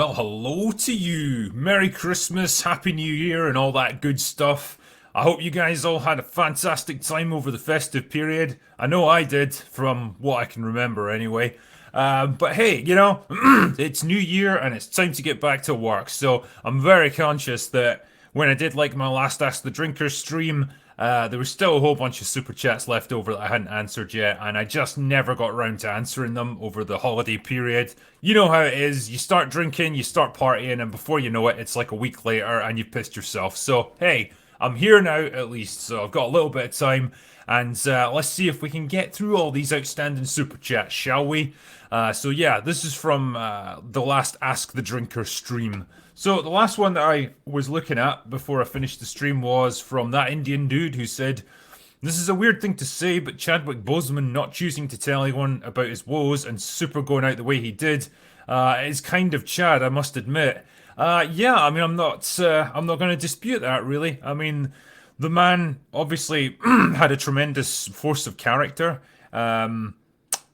Well, hello to you. Merry Christmas, Happy New Year, and all that good stuff. I hope you guys all had a fantastic time over the festive period. I know I did, from what I can remember anyway. But hey, it's New Year and it's time to get back to work. So I'm very conscious that when I did like my last Ask the Drinkers stream, there was still a whole bunch of super chats left over that I hadn't answered yet, and I just never got around to answering them over the holiday period. You know how it is. You start drinking, you start partying, and before you know it, it's like a week later and you've pissed yourself. So, hey, I'm here now at least, so I've got a little bit of time, and let's see if we can get through all these outstanding super chats, shall we? So yeah, this is from the last Ask the Drinker stream. So the last one that I was looking at before I finished the stream was from that Indian dude who said, "This is a weird thing to say, but Chadwick Boseman not choosing to tell anyone about his woes and super going out the way he did is kind of Chad, I must admit." Yeah, I mean, I'm not going to dispute that really. I mean, the man obviously had a tremendous force of character.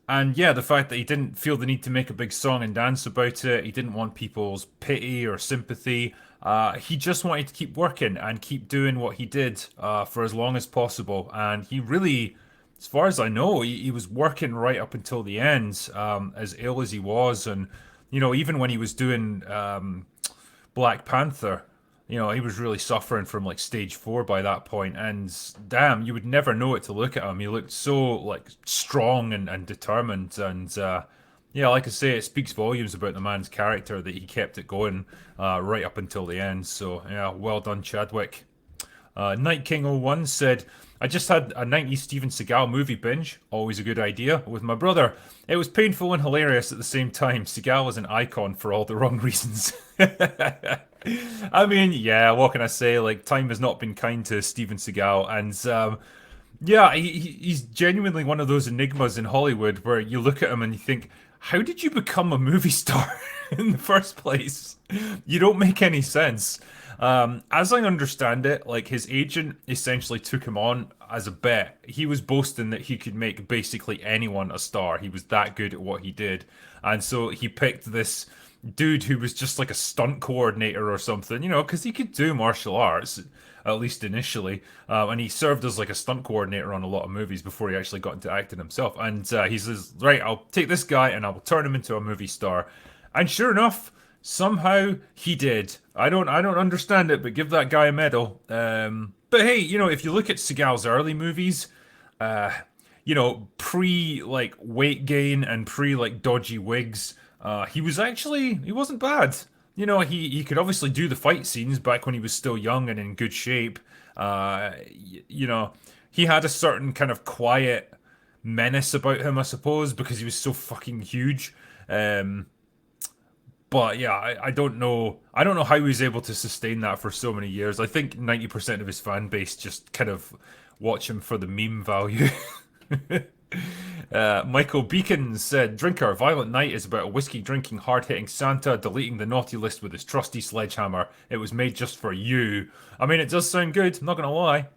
And yeah, the fact that he didn't feel the need to make a big song and dance about it, he didn't want people's pity or sympathy. He just wanted to keep working and keep doing what he did for as long as possible. And he really, as far as I know, he was working right up until the end, as ill as he was. And, even when he was doing Black Panther, he was really suffering from like stage 4 by that point, and damn, you would never know it to look at him. He looked so like strong and determined, and yeah, like I say, it speaks volumes about the man's character that he kept it going right up until the end. So yeah, well done, Chadwick. Night King 01 said, "I just had a 90s Steven Seagal movie binge, always a good idea, with my brother. It was painful and hilarious at the same time. Seagal is an icon for all the wrong reasons." I mean, yeah, what can I say? Like, time has not been kind to Steven Seagal, and yeah, he's genuinely one of those enigmas in Hollywood where you look at him and you think, how did you become a movie star in the first place? You don't make any sense. As I understand it, like his agent essentially took him on as a bet. He was boasting that he could make basically anyone a star. He was that good at what he did. And so he picked this dude who was just like a stunt coordinator or something, because he could do martial arts, at least initially. And he served as like a stunt coordinator on a lot of movies before he actually got into acting himself. And he says, right, I'll take this guy and I'll turn him into a movie star. And sure enough, somehow he did. I don't understand it, but give that guy a medal. But hey, if you look at Seagal's early movies, pre like weight gain and pre like dodgy wigs, he wasn't bad. He could obviously do the fight scenes back when he was still young and in good shape. He had a certain kind of quiet menace about him, I suppose, because he was so fucking huge. But yeah, I don't know. I don't know how he was able to sustain that for so many years. I think 90% of his fan base just kind of watch him for the meme value. Michael Beacon said, "Drinker, Violent Night is about a whiskey drinking, hard hitting Santa deleting the naughty list with his trusty sledgehammer. It was made just for you." I mean, it does sound good, I'm not gonna lie.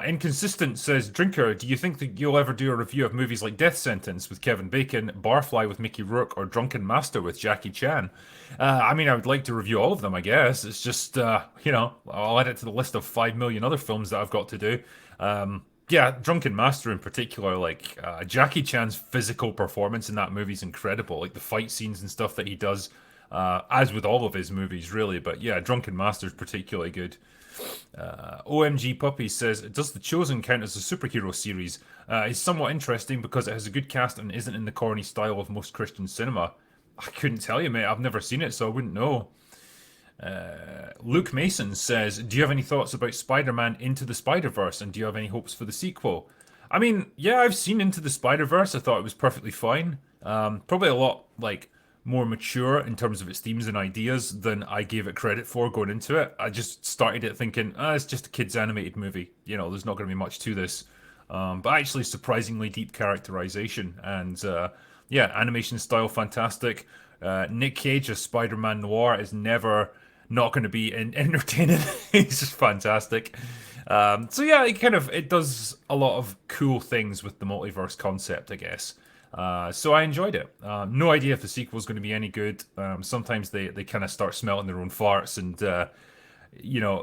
Inconsistent says, "Drinker, do you think that you'll ever do a review of movies like Death Sentence with Kevin Bacon, Barfly with Mickey Rourke, or Drunken Master with Jackie Chan?" I mean, I would like to review all of them, I guess. It's just, I'll add it to the list of 5 million other films that I've got to do. Yeah, Drunken Master in particular, like Jackie Chan's physical performance in that movie is incredible. Like the fight scenes and stuff that he does, as with all of his movies, really. But yeah, Drunken Master is particularly good. OMG Puppy says, "Does The Chosen count as a superhero series? It's somewhat interesting because it has a good cast and isn't in the corny style of most Christian cinema." I couldn't tell you, mate. I've never seen it, so I wouldn't know. Luke Mason says, "Do you have any thoughts about Spider-Man Into the Spider-Verse, and do you have any hopes for the sequel?" I mean, yeah, I've seen Into the Spider-Verse. I thought it was perfectly fine. Probably a lot, like, more mature in terms of its themes and ideas than I gave it credit for going into it. I just started it thinking, it's just a kid's animated movie. There's not going to be much to this. But actually surprisingly deep characterization. And, yeah, animation style fantastic. Nick Cage as Spider-Man Noir is never not going to be entertaining. He's just fantastic. So yeah, it does a lot of cool things with the multiverse concept, I guess. So I enjoyed it. No idea if the sequel is going to be any good. Sometimes they kind of start smelling their own farts, and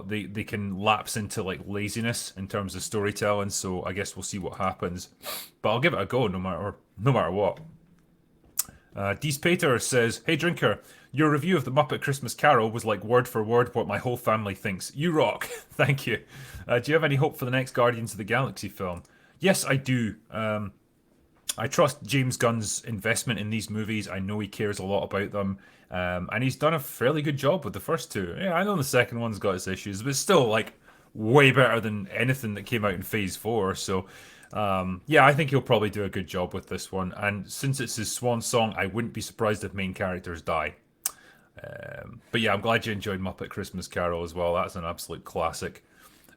they can lapse into like laziness in terms of storytelling. So I guess we'll see what happens. But I'll give it a go no matter what. Dees Pater says, "Hey Drinker, your review of the Muppet Christmas Carol was like word for word what my whole family thinks. You rock." Thank you. Do you have any hope for the next Guardians of the Galaxy film? Yes, I do. I trust James Gunn's investment in these movies. I know he cares a lot about them. And he's done a fairly good job with the first two. Yeah, I know the second one's got its issues, but still, like, way better than anything that came out in Phase 4. So, yeah, I think he'll probably do a good job with this one. And since it's his swan song, I wouldn't be surprised if main characters die. But yeah, I'm glad you enjoyed Muppet Christmas Carol as well. That's an absolute classic.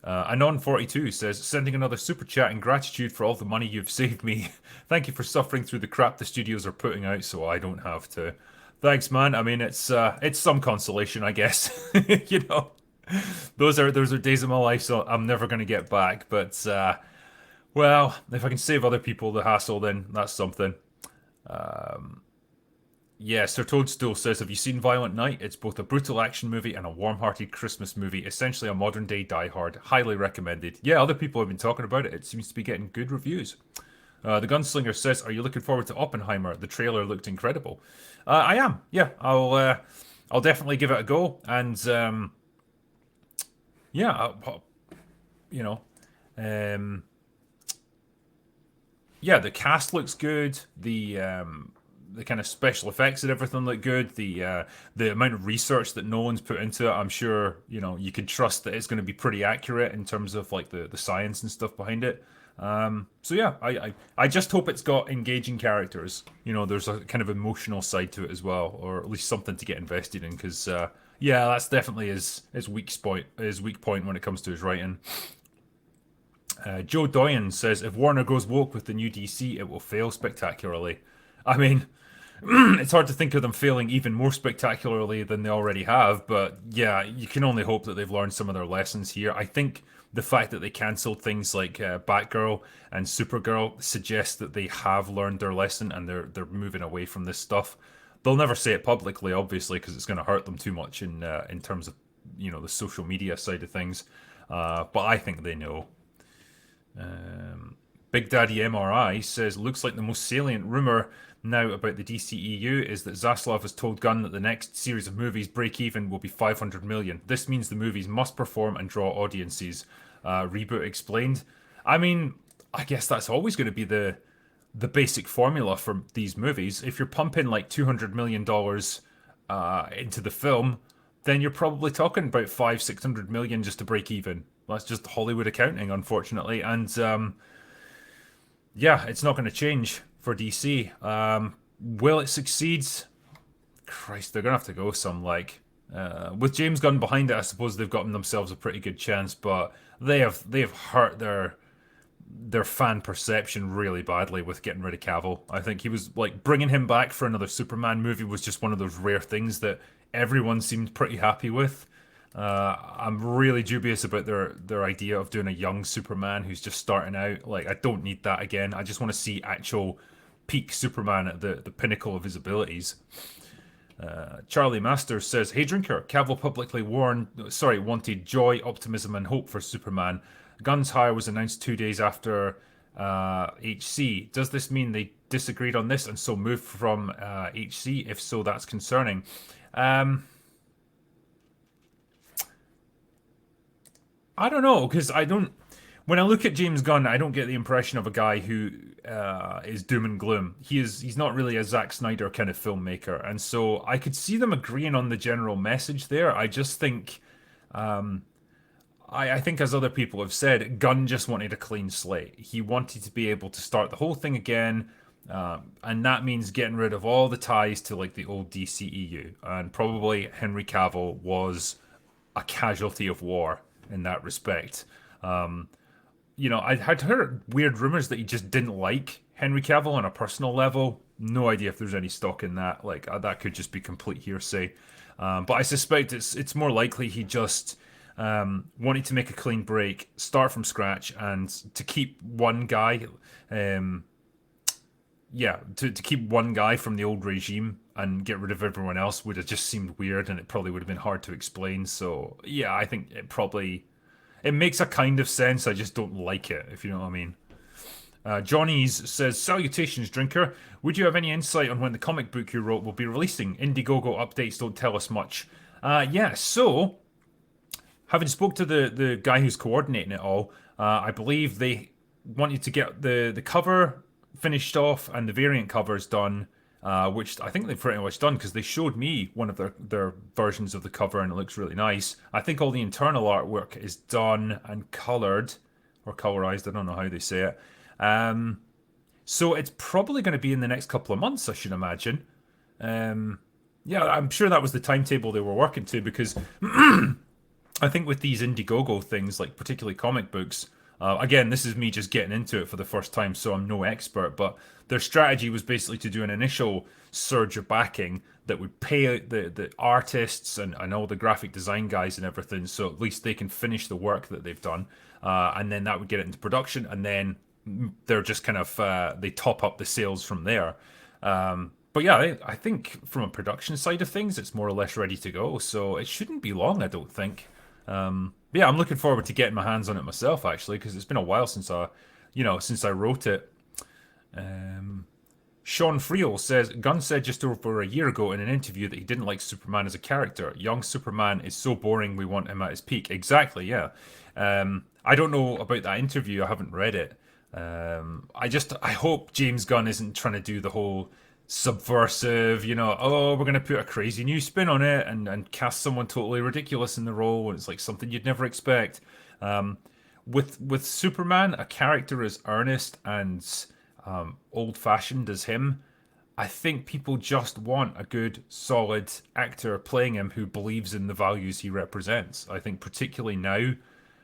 Anon42 says, "Sending another super chat in gratitude for all the money you've saved me. Thank you for suffering through the crap the studios are putting out so I don't have to." Thanks, man. I mean, it's some consolation, I guess. you know, those are days of my life, so I'm never going to get back. But well, if I can save other people the hassle, then that's something. Yeah, Sir Toadstool says, "Have you seen Violent Night? It's both a brutal action movie and a warm-hearted Christmas movie, essentially a modern-day Die Hard. Highly recommended." Yeah, other people have been talking about it. It seems to be getting good reviews. The Gunslinger says, "Are you looking forward to Oppenheimer? The trailer looked incredible." I am. Yeah, I'll definitely give it a go. And yeah, you know, um, yeah, the cast looks good. The kind of special effects and everything look good. The amount of research that Nolan's put into it, I'm sure you could trust that it's going to be pretty accurate in terms of like the science and stuff behind it. So yeah, I just hope it's got engaging characters. There's a kind of emotional side to it as well, or at least something to get invested in. Because yeah, that's definitely his weak point when it comes to his writing. Joe Doyen says, "If Warner goes woke with the new DC, it will fail spectacularly." I mean, it's hard to think of them failing even more spectacularly than they already have, but yeah, you can only hope that they've learned some of their lessons here. I think the fact that they cancelled things like Batgirl and Supergirl suggests that they have learned their lesson and they're moving away from this stuff. They'll never say it publicly, obviously, because it's going to hurt them too much in terms of the social media side of things. But I think they know. Big Daddy MRI says, "Looks like the most salient rumor now about the DCEU is that Zaslav has told Gunn that the next series of movies break even will be 500 million. This means the movies must perform and draw audiences." Reboot explained. I mean, I guess that's always going to be the basic formula for these movies. If you're pumping like $200 million into the film, then you're probably talking about 500-600 million just to break even. That's just Hollywood accounting, unfortunately. And yeah, it's not going to change for DC. Will it succeed? Christ, they're going to have to go some like. With James Gunn behind it, I suppose they've gotten themselves a pretty good chance, but they've hurt their fan perception really badly with getting rid of Cavill. I think he was like bringing him back for another Superman movie was just one of those rare things that everyone seemed pretty happy with. I'm really dubious about their idea of doing a young Superman who's just starting out. Like, I don't need that again. I just want to see actual peak Superman at the pinnacle of his abilities. Charlie Masters says, "Hey Drinker, Cavill publicly wanted joy, optimism, and hope for Superman. Gunn's hire was announced 2 days after HC. Does this mean they disagreed on this and so moved from HC? If so, that's concerning." I don't know, because when I look at James Gunn, I don't get the impression of a guy who is doom and gloom. He's not really a Zack Snyder kind of filmmaker, and so I could see them agreeing on the general message there. I just think, I think as other people have said, Gunn just wanted a clean slate. He wanted to be able to start the whole thing again, and that means getting rid of all the ties to like the old DCEU. And probably Henry Cavill was a casualty of war in that respect. I had heard weird rumors that he just didn't like Henry Cavill on a personal level. No idea if there's any stock in that. Like that could just be complete hearsay. But I suspect it's more likely he just wanted to make a clean break, start from scratch, and to keep one guy, yeah, to keep one guy from the old regime and get rid of everyone else would have just seemed weird, and it probably would have been hard to explain. So yeah, I think it makes a kind of sense. I just don't like it, if you know what I mean. Johnny's says, "Salutations, drinker. Would you have any insight on when the comic book you wrote will be releasing? Indiegogo updates don't tell us much." Yeah, so having spoke to the guy who's coordinating it all, I believe they want you to get the cover finished off and the variant covers done, which I think they've pretty much done because they showed me one of their versions of the cover and it looks really nice. I think all the internal artwork is done and colored or colorized. I don't know how they say it. So it's probably going to be in the next couple of months, I should imagine. Yeah, I'm sure that was the timetable they were working to because I think with these Indiegogo things, like particularly comic books, again, this is me just getting into it for the first time, so I'm no expert, but their strategy was basically to do an initial surge of backing that would pay out the artists and all the graphic design guys and everything, so at least they can finish the work that they've done, and then that would get it into production, and then they're just kind of, they top up the sales from there. But yeah, I think from a production side of things, it's more or less ready to go, so it shouldn't be long, I don't think. Yeah, I'm looking forward to getting my hands on it myself, actually, because it's been a while since I wrote it. Sean Friel says, Gunn said just over a year ago in an interview that he didn't like Superman as a character. Young Superman is so boring, we want him at his peak. Exactly, yeah. I don't know about that interview. I haven't read it. I hope James Gunn isn't trying to do the whole subversive, oh, we're going to put a crazy new spin on it and cast someone totally ridiculous in the role, and it's like something you'd never expect. With Superman, a character as earnest and old-fashioned as him, I think people just want a good, solid actor playing him who believes in the values he represents. I think particularly now,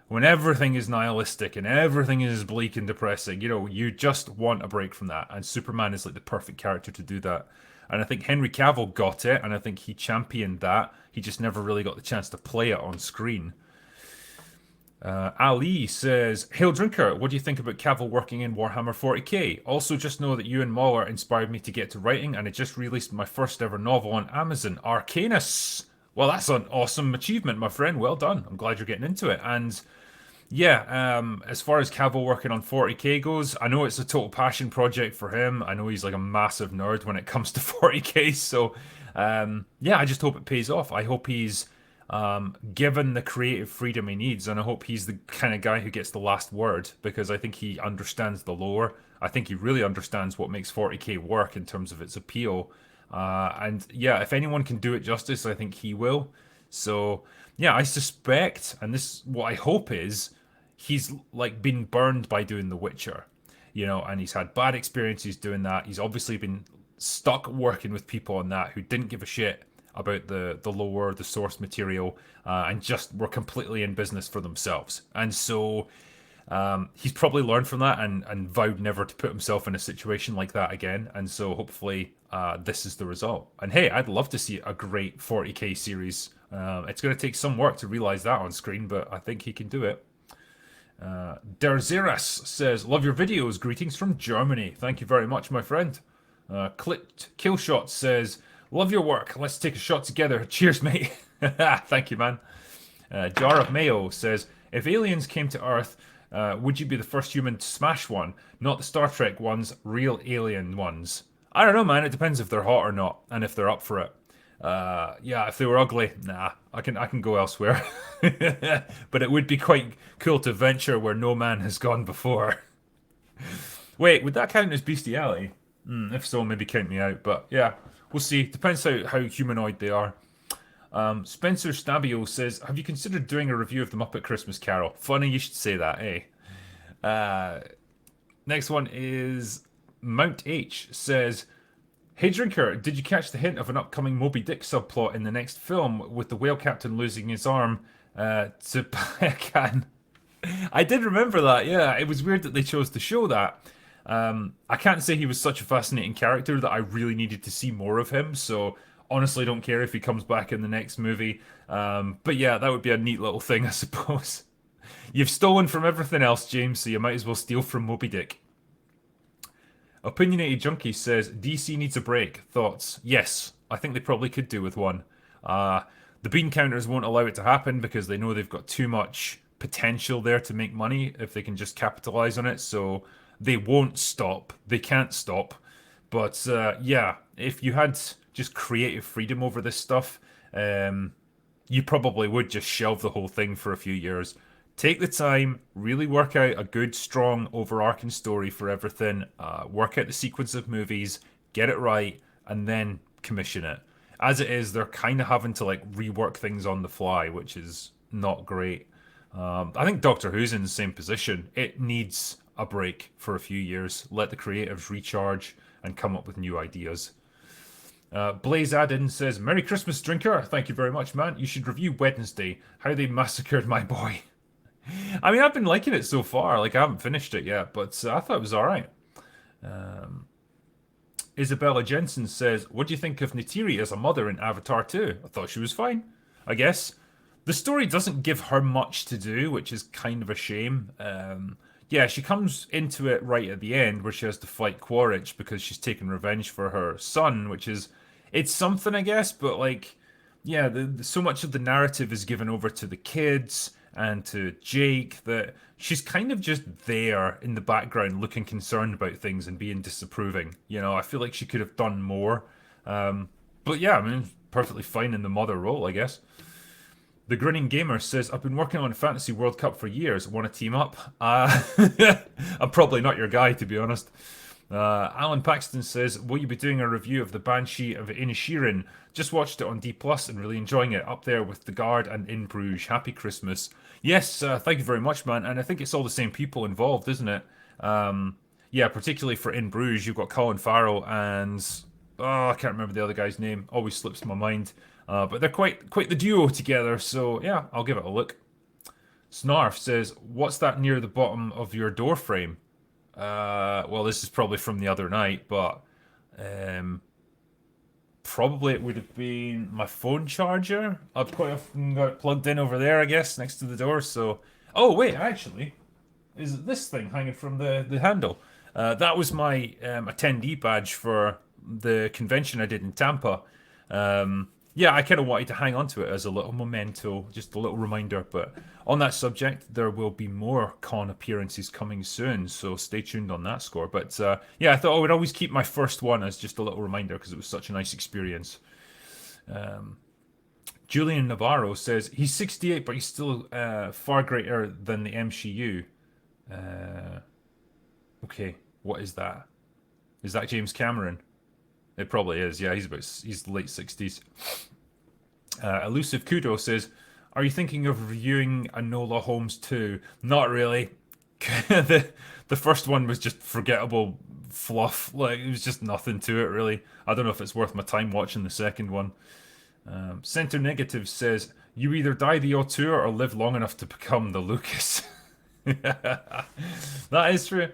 when everything is nihilistic and everything is bleak and depressing, you just want a break from that. And Superman is like the perfect character to do that. And I think Henry Cavill got it, and I think he championed that. He just never really got the chance to play it on screen. Ali says, "Hail Drinker, what do you think about Cavill working in Warhammer 40k? Also, just know that you and Mahler inspired me to get to writing, and I just released my first ever novel on Amazon, Arcanus." Well, that's an awesome achievement, my friend. Well done. I'm glad you're getting into it. And yeah, as far as Cavill working on 40k goes, I know it's a total passion project for him. I know he's like a massive nerd when it comes to 40k. So, yeah, I just hope it pays off. I hope he's given the creative freedom he needs, and I hope he's the kind of guy who gets the last word because I think he understands the lore. I think he really understands what makes 40k work in terms of its appeal. And yeah, if anyone can do it justice, I think he will. So yeah, I suspect, and this what I hope is, he's like been burned by doing The Witcher, and he's had bad experiences doing that. He's obviously been stuck working with people on that who didn't give a shit about the lore, the source material, and just were completely in business for themselves. And so he's probably learned from that and vowed never to put himself in a situation like that again. And so hopefully this is the result. And hey, I'd love to see a great 40k series. It's going to take some work to realize that on screen, but I think he can do it. Derzeras says, "Love your videos. Greetings from Germany." Thank you very much, my friend. Clipped Killshot says, "Love your work. Let's take a shot together. Cheers, mate." Thank you, man. Jar of Mayo says, "If aliens came to Earth, would you be the first human to smash one? Not the Star Trek ones, real alien ones." I don't know, man. It depends if they're hot or not, and if they're up for it. Yeah, if they were ugly, nah, I can go elsewhere. But it would be quite cool to venture where no man has gone before. Wait, would that count as bestiality? If so, maybe count me out. But yeah, we'll see. Depends how humanoid they are. Spencer Stabio says, "Have you considered doing a review of the Muppet Christmas Carol?" Funny you should say that, eh? Next one is Mount H says, "Hey Drinker, did you catch the hint of an upcoming Moby Dick subplot in the next film with the whale captain losing his arm to Payakan?" I did remember that, yeah. It was weird that they chose to show that. I can't say he was such a fascinating character that I really needed to see more of him, so honestly don't care if he comes back in the next movie. But yeah, that would be a neat little thing, I suppose. You've stolen from everything else, James, so you might as well steal from Moby Dick. Opinionated Junkie says DC needs a break. Thoughts? Yes, I think they probably could do with one. Uh, the bean counters won't allow it to happen because they know they've got too much potential there to make money if they can just capitalize on it. So they won't stop. They can't stop. But yeah, if you had just creative freedom over this stuff, you probably would just shelve the whole thing for a few years. Take the time, really work out a good, strong, overarching story for everything, work out the sequence of movies, get it right, and then commission it. As it is, they're kind of having to like rework things on the fly, which is not great. I think Doctor Who's in the same position. It needs a break for a few years. Let the creatives recharge and come up with new ideas. Blaze Addin says, Merry Christmas, Drinker. Thank you very much, man. You should review Wednesday, How They Massacred My Boy. I mean, I've been liking it so far. Like, I haven't finished it yet, but I thought it was alright. Isabella Jensen says, what do you think of Neytiri as a mother in Avatar 2? I thought she was fine, I guess. The story doesn't give her much to do, which is kind of a shame. Yeah, she comes into it right at the end where she has to fight Quaritch because she's taken revenge for her son, which is, it's something, I guess, but like, yeah, so much of the narrative is given over to the kids and to Jake that she's kind of just there in the background looking concerned about things and being disapproving. You know, I feel like she could have done more. But yeah, I mean, perfectly fine in the mother role, I guess. The Grinning Gamer says, I've been working on Fantasy World Cup for years. Want to team up? I'm probably not your guy, to be honest. Alan Paxton says, will you be doing a review of the Banshee of Inisherin? Just watched it on D Plus and really enjoying it. Up there with The Guard and In Bruges. Happy Christmas. Yes, thank you very much, man. And I think it's all the same people involved, isn't it? Yeah, particularly for In Bruges, you've got Colin Farrell and... Oh, I can't remember the other guy's name. Always slips my mind. But they're quite the duo together, so yeah, I'll give it a look. Snarf says, what's that near the bottom of your door frame? Well, this is probably from the other night, but probably it would have been my phone charger. I've quite often got it plugged in over there, I guess, next to the door, so... Oh, wait, actually, is it this thing hanging from the handle? That was my attendee badge for the convention I did in Tampa. Yeah, I kind of wanted to hang on to it as a little memento, just a little reminder. But on that subject, there will be more con appearances coming soon, so stay tuned on that score. But yeah, I thought I would always keep my first one as just a little reminder because it was such a nice experience. Julian Navarro says, he's 68, but he's still far greater than the MCU. Okay, what is that? Is that James Cameron? It probably is. Yeah, he's late 60s. Elusive Kudo says, are you thinking of reviewing Enola Holmes 2? Not really. the first one was just forgettable fluff. Like, it was just nothing to it, really. I don't know if it's worth my time watching the second one. Center Negative says, you either die the auteur or live long enough to become the Lucas. That is true.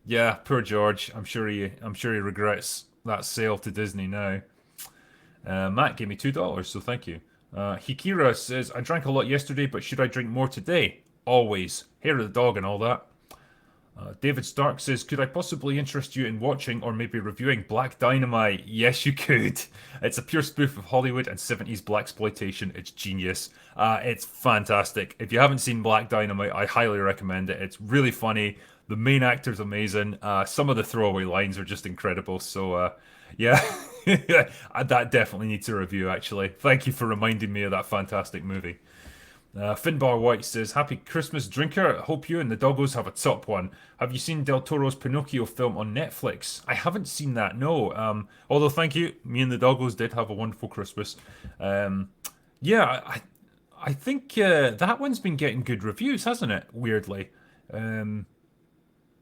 Yeah, poor George. I'm sure he regrets that sale to Disney now. Matt gave me $2, so thank you. Hikira says, I drank a lot yesterday, but should I drink more today? Always. Hair of the dog and all that. David Stark says, could I possibly interest you in watching or maybe reviewing Black Dynamite? Yes, you could. It's a pure spoof of Hollywood and 70s blaxploitation. It's genius. It's fantastic. If you haven't seen Black Dynamite, I highly recommend it. It's really funny. The main actor's amazing. Some of the throwaway lines are just incredible. So, yeah, that definitely needs a review, actually. Thank you for reminding me of that fantastic movie. Finbar White says, happy Christmas, Drinker. Hope you and the doggos have a top one. Have you seen Del Toro's Pinocchio film on Netflix? I haven't seen that, no. Although, thank you. Me and the doggos did have a wonderful Christmas. Yeah, I think that one's been getting good reviews, hasn't it? Weirdly.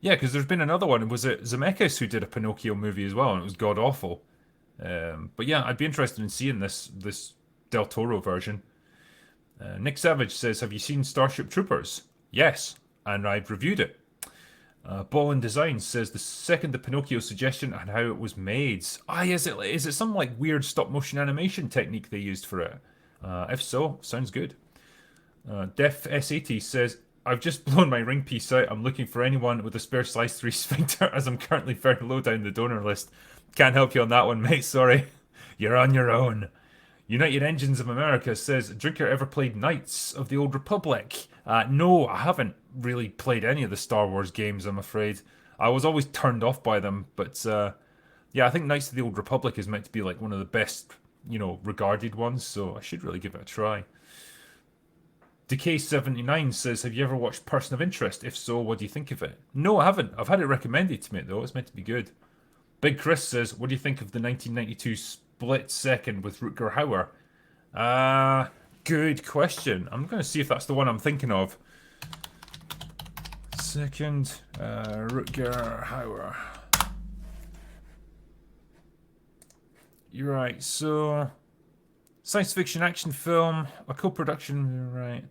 Yeah, because there's been another one. Was it Zemeckis who did a Pinocchio movie as well, and it was god awful. But yeah, I'd be interested in seeing this Del Toro version. Nick Savage says, have you seen Starship Troopers? Yes, and I've reviewed it. Ballin Design says, the second the Pinocchio suggestion and how it was made. Is it some like weird stop motion animation technique they used for it? If so, sounds good. Def S80 says, I've just blown my ring piece out. I'm looking for anyone with a spare size 3 sphincter as I'm currently very low down the donor list. Can't help you on that one, mate. Sorry. You're on your own. United Engines of America says, Drinker ever played Knights of the Old Republic? No, I haven't really played any of the Star Wars games, I'm afraid. I was always turned off by them, but yeah, I think Knights of the Old Republic is meant to be like one of the best, regarded ones, so I should really give it a try. Decay79 says, have you ever watched Person of Interest? If so, what do you think of it? No, I haven't. I've had it recommended to me, though. It's meant to be good. Big Chris says, what do you think of the 1992 Split Second with Rutger Hauer? Good question. I'm going to see if that's the one I'm thinking of. Second, Rutger Hauer. You're right, so... Science fiction action film, a co-production, right.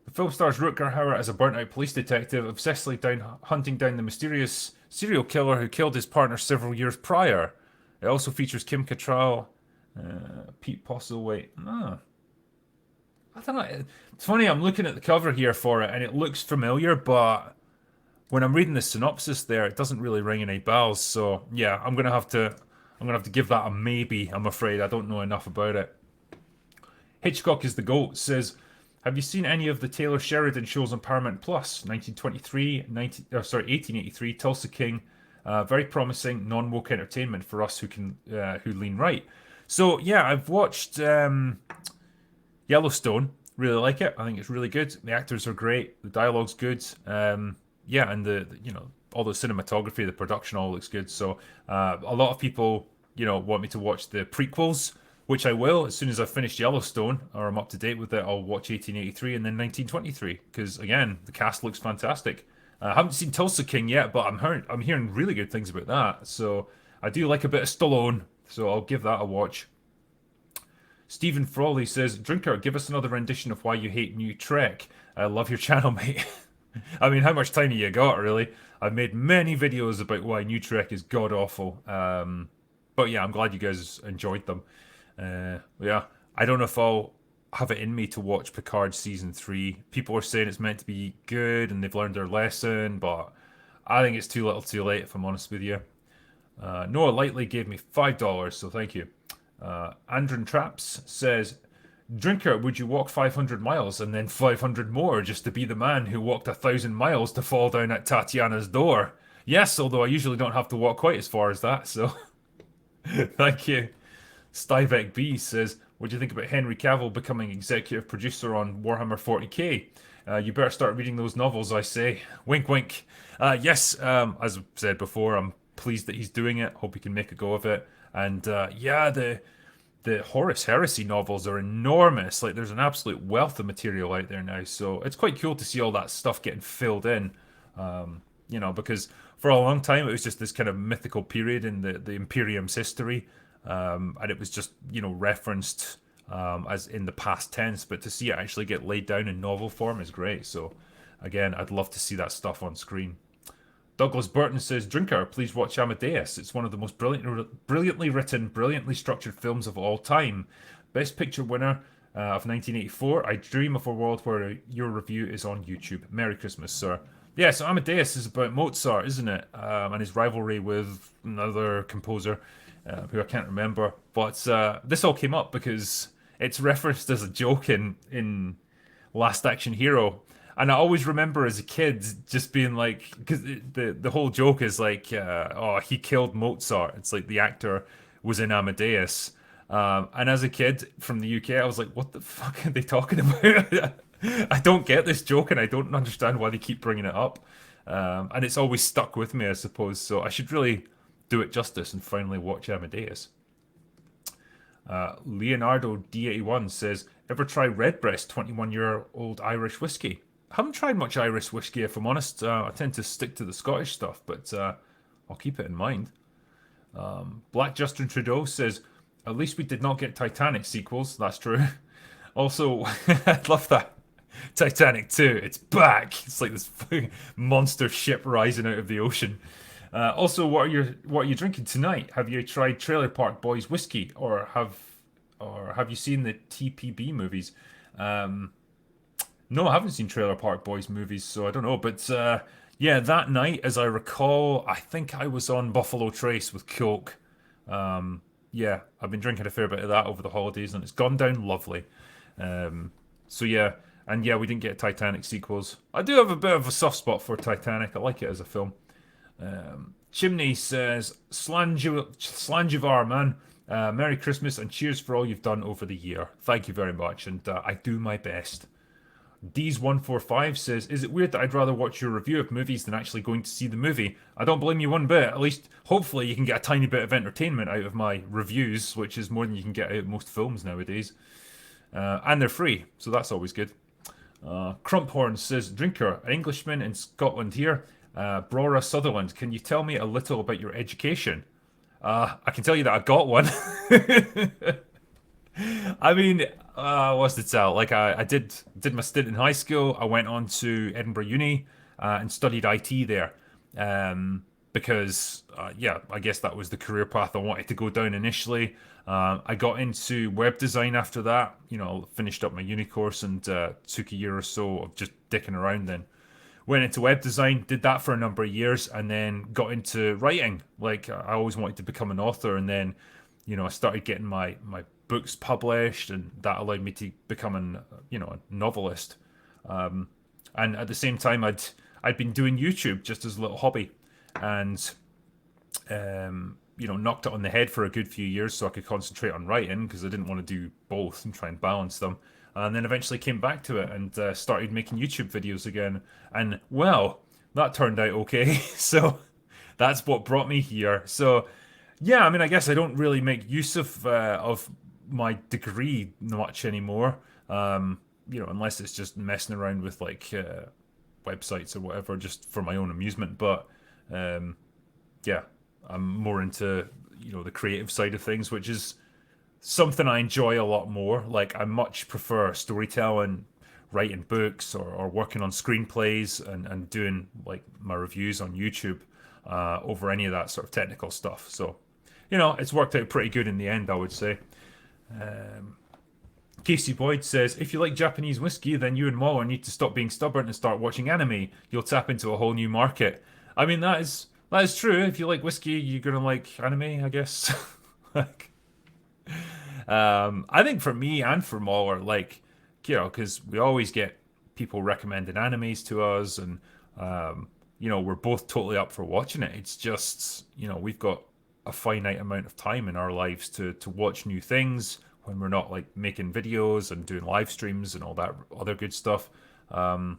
The film stars Rutger Hauer as a burnt-out police detective obsessively hunting down the mysterious serial killer who killed his partner several years prior. It also features Kim Cattrall, Pete Postlethwaite. I don't know. It's funny, I'm looking at the cover here for it, and it looks familiar, but when I'm reading the synopsis there, it doesn't really ring any bells. So yeah, I'm gonna have to give that a maybe. I'm afraid I don't know enough about it. Hitchcock is the GOAT says, have you seen any of the Taylor Sheridan shows on Paramount Plus? 1883, Tulsa King. Very promising, non-woke entertainment for us who lean right. So yeah, I've watched Yellowstone. Really like it. I think it's really good. The actors are great. The dialogue's good. Yeah, and the all the cinematography, the production all looks good. So a lot of people want me to watch the prequels, which I will as soon as I've finished Yellowstone or I'm up to date with it. I'll watch 1883 and then 1923 because again the cast looks fantastic. I haven't seen Tulsa King yet, but I'm hearing really good things about that. So I do like a bit of Stallone, so I'll give that a watch. Stephen Frawley says, Drinker, give us another rendition of why you hate New Trek. I love your channel, mate. I mean, how much time have you got, really? I've made many videos about why New Trek is god-awful. But yeah, I'm glad you guys enjoyed them. Yeah, I don't know if I'll have it in me to watch Picard Season 3. People are saying it's meant to be good and they've learned their lesson, but I think it's too little too late, if I'm honest with you. Noah Lightly gave me $5, so thank you. Andron Traps says, Drinker, would you walk 500 miles and then 500 more just to be the man who walked 1,000 miles to fall down at Tatiana's door? Yes, although I usually don't have to walk quite as far as that, so thank you. Styvek B says, what do you think about Henry Cavill becoming executive producer on Warhammer 40k? You better start reading those novels, I say. Wink, wink. Yes, as I've said before, I'm pleased that he's doing it. Hope he can make a go of it. And yeah, the Horus Heresy novels are enormous. Like, there's an absolute wealth of material out there now. So it's quite cool to see all that stuff getting filled in. Because for a long time it was just this kind of mythical period in the Imperium's history. And it was just, referenced as in the past tense. But to see it actually get laid down in novel form is great. So again, I'd love to see that stuff on screen. Douglas Burton says, Drinker, please watch Amadeus. It's one of the most brilliantly written, brilliantly structured films of all time. Best Picture winner of 1984. I dream of a world where your review is on YouTube. Merry Christmas, sir. Yeah, so Amadeus is about Mozart, isn't it? And his rivalry with another composer who I can't remember. But this all came up because it's referenced as a joke in Last Action Hero. And I always remember as a kid just being like, because the whole joke is like, he killed Mozart. It's like the actor was in Amadeus. And as a kid from the UK, I was like, what the fuck are they talking about? I don't get this joke and I don't understand why they keep bringing it up. And it's always stuck with me, I suppose. So I should really do it justice and finally watch Amadeus. Leonardo D81 says, ever try Redbreast 21-year-old Irish whiskey? I haven't tried much Irish whiskey, if I'm honest. I tend to stick to the Scottish stuff, but I'll keep it in mind. Black Justin Trudeau says, at least we did not get Titanic sequels. That's true. Also, I love that. Titanic 2, it's back. It's like this monster ship rising out of the ocean. Also, what are you drinking tonight? Have you tried Trailer Park Boys whiskey, or have you seen the TPB movies? No, I haven't seen Trailer Park Boys movies, so I don't know. But yeah, that night, as I recall, I think I was on Buffalo Trace with Coke. Yeah, I've been drinking a fair bit of that over the holidays, and it's gone down lovely. Um, so yeah, and yeah, we didn't get Titanic sequels. I do have a bit of a soft spot for Titanic. I like it as a film. Chimney says, Slanjivar, man. Merry Christmas and cheers for all you've done over the year. Thank you very much, and I do my best. Dees145 says, is it weird that I'd rather watch your review of movies than actually going to see the movie? I don't blame you one bit. At least, hopefully, you can get a tiny bit of entertainment out of my reviews, which is more than you can get out of most films nowadays. And they're free, so that's always good. Crumphorn says, Drinker, an Englishman in Scotland here. Brora Sutherland, can you tell me a little about your education? I can tell you that I got one. I mean, what's the tell? Like, I did my stint in high school. I went on to Edinburgh Uni and studied IT there. Because, yeah, I guess that was the career path I wanted to go down initially. I got into web design after that. You know, finished up my uni course and took a year or so of just dicking around then. Went into web design, did that for a number of years, and then got into writing. Like, I always wanted to become an author, and then, you know, I started getting my books published, and that allowed me to become a novelist. And at the same time, I'd been doing YouTube just as a little hobby, and knocked it on the head for a good few years so I could concentrate on writing because I didn't want to do both and try and balance them. And then eventually came back to it and started making YouTube videos again. And well, that turned out okay. So that's what brought me here. So yeah, I mean, I guess I don't really make use of my degree much anymore. Unless it's just messing around with like websites or whatever, just for my own amusement. But yeah, I'm more into the creative side of things, which is something I enjoy a lot more. Like, I much prefer storytelling, writing books, or working on screenplays and doing like my reviews on YouTube over any of that sort of technical stuff. So, it's worked out pretty good in the end, I would say. Casey Boyd says, if you like Japanese whiskey, then you and Mauler need to stop being stubborn and start watching anime. You'll tap into a whole new market. I mean, that is true. If you like whiskey, you're gonna like anime, I guess. Like, I think for me and for Mauler, like, because we always get people recommending animes to us, and we're both totally up for watching it. It's just, we've got a finite amount of time in our lives to watch new things when we're not like making videos and doing live streams and all that other good stuff. And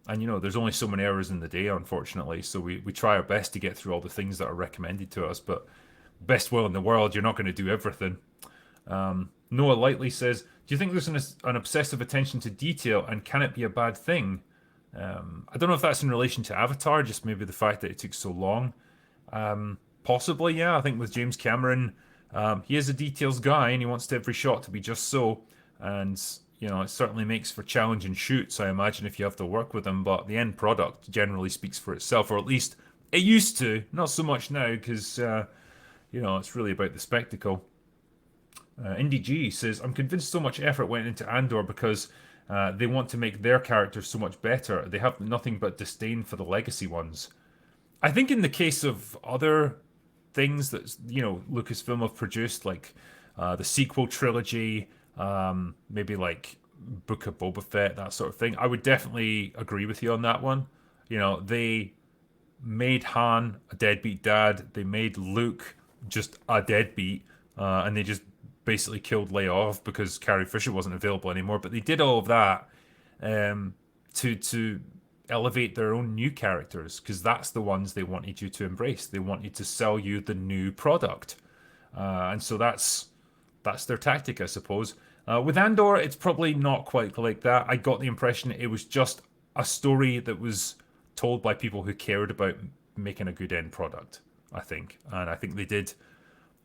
there's only so many hours in the day, unfortunately. So we try our best to get through all the things that are recommended to us. But best will in the world, you're not going to do everything. Noah Lightly says, do you think there's an obsessive attention to detail, and can it be a bad thing? I don't know if that's in relation to Avatar, just maybe the fact that it took so long. Possibly, yeah. I think with James Cameron, he is a details guy, and he wants every shot to be just so. And it certainly makes for challenging shoots, I imagine, if you have to work with him. But the end product generally speaks for itself, or at least it used to. Not so much now, because it's really about the spectacle. Indy G says, I'm convinced so much effort went into Andor because they want to make their characters so much better. They have nothing but disdain for the legacy ones. I think in the case of other things that Lucasfilm have produced, like the sequel trilogy, maybe like Book of Boba Fett, that sort of thing, I would definitely agree with you on that one. They made Han a deadbeat dad. They made Luke just a deadbeat, and they just basically killed Leia off because Carrie Fisher wasn't available anymore. But they did all of that to elevate their own new characters, because that's the ones they wanted you to embrace. They wanted to sell you the new product, and so that's their tactic, I suppose. With Andor, it's probably not quite like that. I got the impression it was just a story that was told by people who cared about making a good end product, I think. And I think they did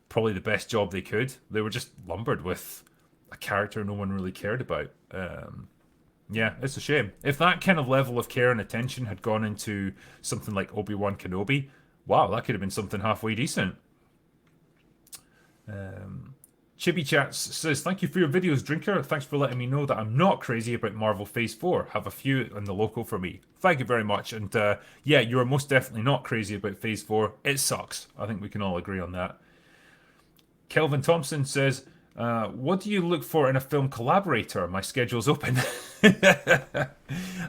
probably the best job they could. They were just lumbered with a character no one really cared about. Yeah, it's a shame. If that kind of level of care and attention had gone into something like Obi-Wan Kenobi, wow, that could have been something halfway decent. Chibi Chats says, thank you for your videos, Drinker. Thanks for letting me know that I'm not crazy about Marvel Phase 4. Have a few in the local for me. Thank you very much. And yeah, you're most definitely not crazy about Phase 4. It sucks. I think we can all agree on that. Kelvin Thompson says, what do you look for in a film collaborator? My schedule's open.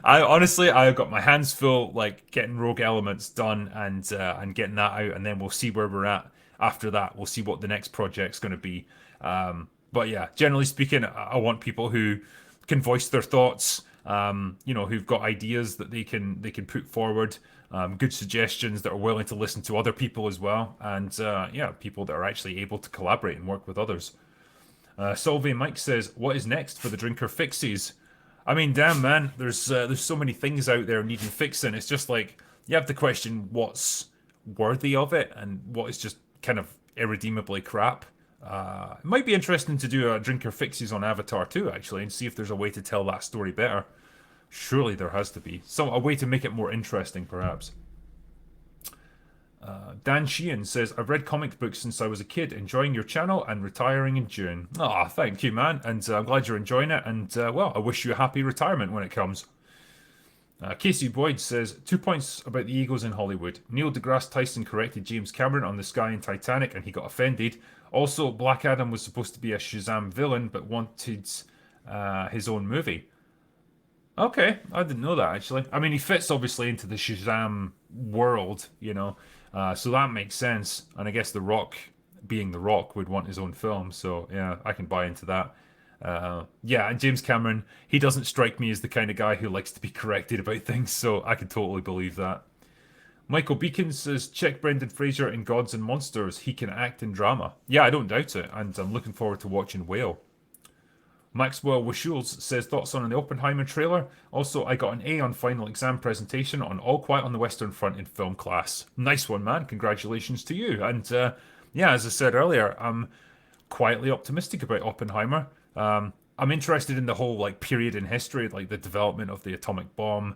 I got my hands full, like getting Rogue Elements done and getting that out, and then we'll see where we're at after that. We'll see what the next project's going to be. But yeah, generally speaking, I want people who can voice their thoughts. Who've got ideas that they can put forward. Good suggestions that are willing to listen to other people as well, and people that are actually able to collaborate and work with others. Solvay Mike says, "What is next for the Drinker Fixies?" I mean, damn man, there's so many things out there needing fixing. It's just like you have to question what's worthy of it and what is just kind of irredeemably crap. It might be interesting to do a Drinker Fixies on Avatar too, actually, and see if there's a way to tell that story better. Surely there has to be a way to make it more interesting, perhaps. Dan Sheehan says, I've read comic books since I was a kid, enjoying your channel and retiring in June. Ah, thank you, man. And I'm glad you're enjoying it. And, I wish you a happy retirement when it comes. Casey Boyd says, 2 points about the Eagles in Hollywood. Neil deGrasse Tyson corrected James Cameron on the sky in Titanic and he got offended. Also, Black Adam was supposed to be a Shazam villain but wanted his own movie. Okay, I didn't know that actually. I mean, he fits obviously into the Shazam world, so that makes sense. And I guess The Rock, being The Rock, would want his own film. So yeah, I can buy into that. And James Cameron, he doesn't strike me as the kind of guy who likes to be corrected about things, so I can totally believe that. Michael Beacon says, check Brendan Fraser in Gods and Monsters. He can act in drama. Yeah, I don't doubt it, and I'm looking forward to watching Whale. Maxwell Wishules says, thoughts on the Oppenheimer trailer? Also, I got an A on final exam presentation on All Quiet on the Western Front in film class. Nice one, man. Congratulations to you. And as I said earlier, I'm quietly optimistic about Oppenheimer. I'm interested in the whole period in history, like the development of the atomic bomb.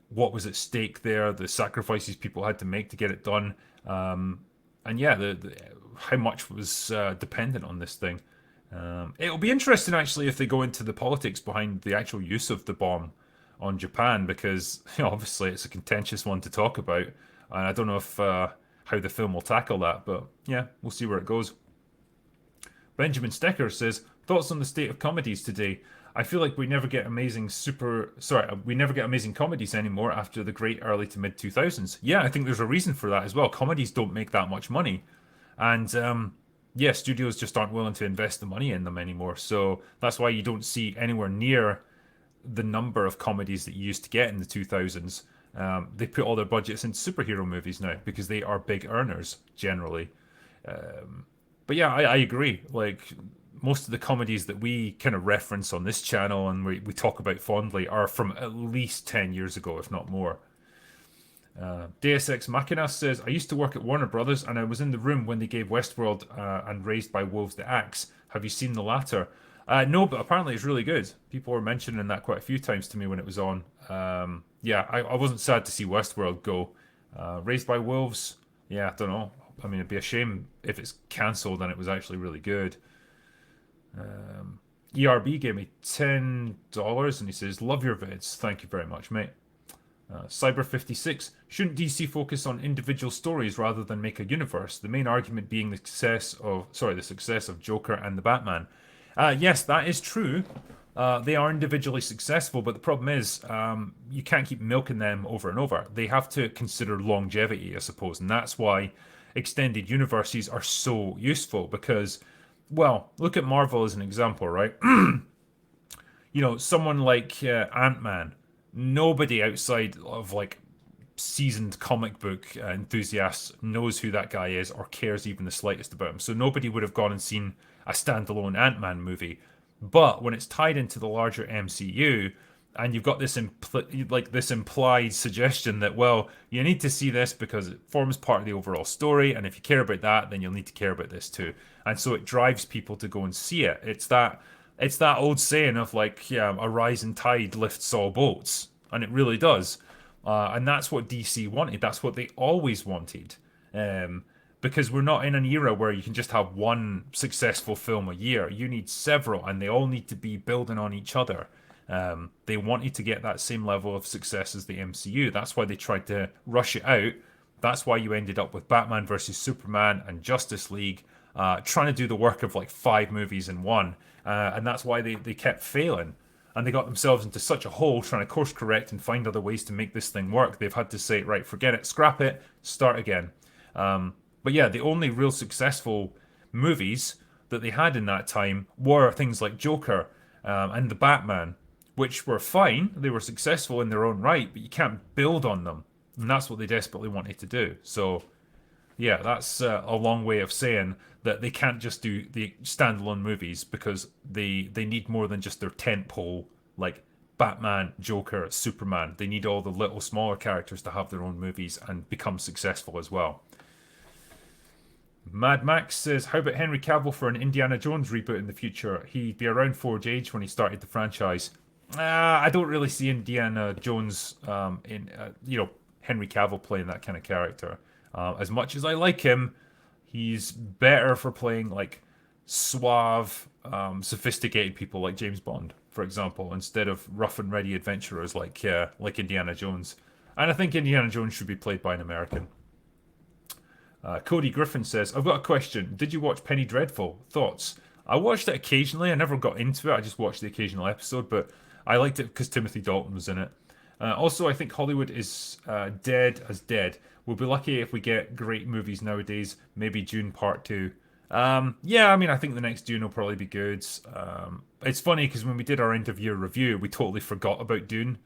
What was at stake there, the sacrifices people had to make to get it done, how much was dependent on this thing. It'll be interesting actually if they go into the politics behind the actual use of the bomb on Japan, because obviously it's a contentious one to talk about, and I don't know if how the film will tackle that, but yeah, we'll see where it goes. Benjamin Stecker says, thoughts on the state of comedies today? I feel like we never get amazing comedies anymore after the great early to mid 2000s. Yeah, I think there's a reason for that as well. Comedies don't make that much money, and studios just aren't willing to invest the money in them anymore. So that's why you don't see anywhere near the number of comedies that you used to get in the 2000s. They put all their budgets into superhero movies now because they are big earners generally. But yeah, I agree. Like, most of the comedies that we kind of reference on this channel and we talk about fondly are from at least 10 years ago, if not more. Deus Ex Machina says, I used to work at Warner Brothers and I was in the room when they gave Westworld and Raised by Wolves the Axe. Have you seen the latter? No, but apparently it's really good. People were mentioning that quite a few times to me when it was on. I wasn't sad to see Westworld go. Raised by Wolves, I don't know. I mean, it'd be a shame if it's cancelled and it was actually really good. ERB gave me $10 and he says, love your vids. Thank you very much, mate. Cyber56, shouldn't DC focus on individual stories rather than make a universe? The main argument being the success of Joker and the Batman. Yes, that is true. They are individually successful, but the problem is you can't keep milking them over and over. They have to consider longevity, I suppose, and that's why extended universes are so useful because, well, look at Marvel as an example, right? Someone like Ant-Man. Nobody outside of seasoned comic book enthusiasts knows who that guy is or cares even the slightest about him. So nobody would have gone and seen a standalone Ant-Man movie. But when it's tied into the larger MCU, and you've got this this implied suggestion that, well, you need to see this because it forms part of the overall story, and if you care about that, then you'll need to care about this too. And so it drives people to go and see it. It's that old saying of a rising tide lifts all boats, and it really does. And that's what DC wanted. That's what they always wanted. because we're not in an era where you can just have one successful film a year. You need several, and they all need to be building on each other. They wanted to get that same level of success as the MCU. That's why they tried to rush it out. That's why you ended up with Batman versus Superman and Justice League, trying to do the work of like 5 movies in one. And that's why they kept failing. And they got themselves into such a hole trying to course correct and find other ways to make this thing work. They've had to say, right, forget it, scrap it, start again. But yeah, the only real successful movies that they had in that time were things like Joker and the Batman, which were fine. They were successful in their own right, but you can't build on them. And that's what they desperately wanted to do. So yeah, that's a long way of saying that they can't just do the standalone movies because they need more than just their tentpole, like Batman, Joker, Superman. They need all the little smaller characters to have their own movies and become successful as well. Mad Max says, how about Henry Cavill for an Indiana Jones reboot in the future? He'd be around Forge age when he started the franchise. I don't really see Indiana Jones in, Henry Cavill playing that kind of character. As much as I like him, he's better for playing like suave, sophisticated people like James Bond, for example, instead of rough and ready adventurers like Indiana Jones. And I think Indiana Jones should be played by an American. Cody Griffin says, I've got a question. Did you watch Penny Dreadful? Thoughts? I watched it occasionally. I never got into it. I just watched the occasional episode, but I liked it because Timothy Dalton was in it. Also, I think Hollywood is dead as dead. We'll be lucky if we get great movies nowadays. Maybe Dune Part 2. Yeah, I mean, I think the next Dune will probably be good. It's funny because when we did our interview review, we totally forgot about Dune.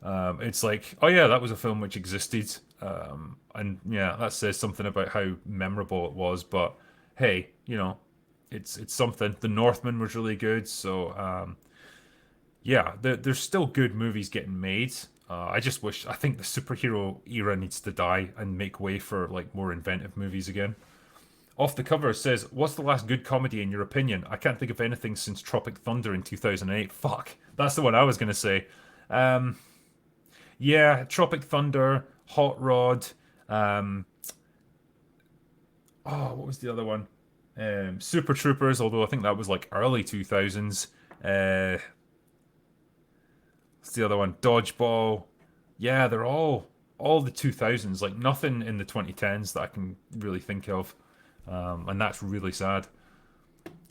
It's like, oh yeah, that was a film which existed. And yeah, that says something about how memorable it was. But hey, it's something. The Northman was really good. So yeah, there's still good movies getting made. I think the superhero era needs to die and make way for like more inventive movies again. Off the Cover says, what's the last good comedy in your opinion? I can't think of anything since Tropic Thunder in 2008. Fuck, that's the one I was going to say. Yeah, Tropic Thunder, Hot Rod. What was the other one? Super Troopers, although I think that was like early 2000s. What's the other one? Dodgeball. Yeah, they're all the 2000s. Like nothing in the 2010s that I can really think of. And that's really sad.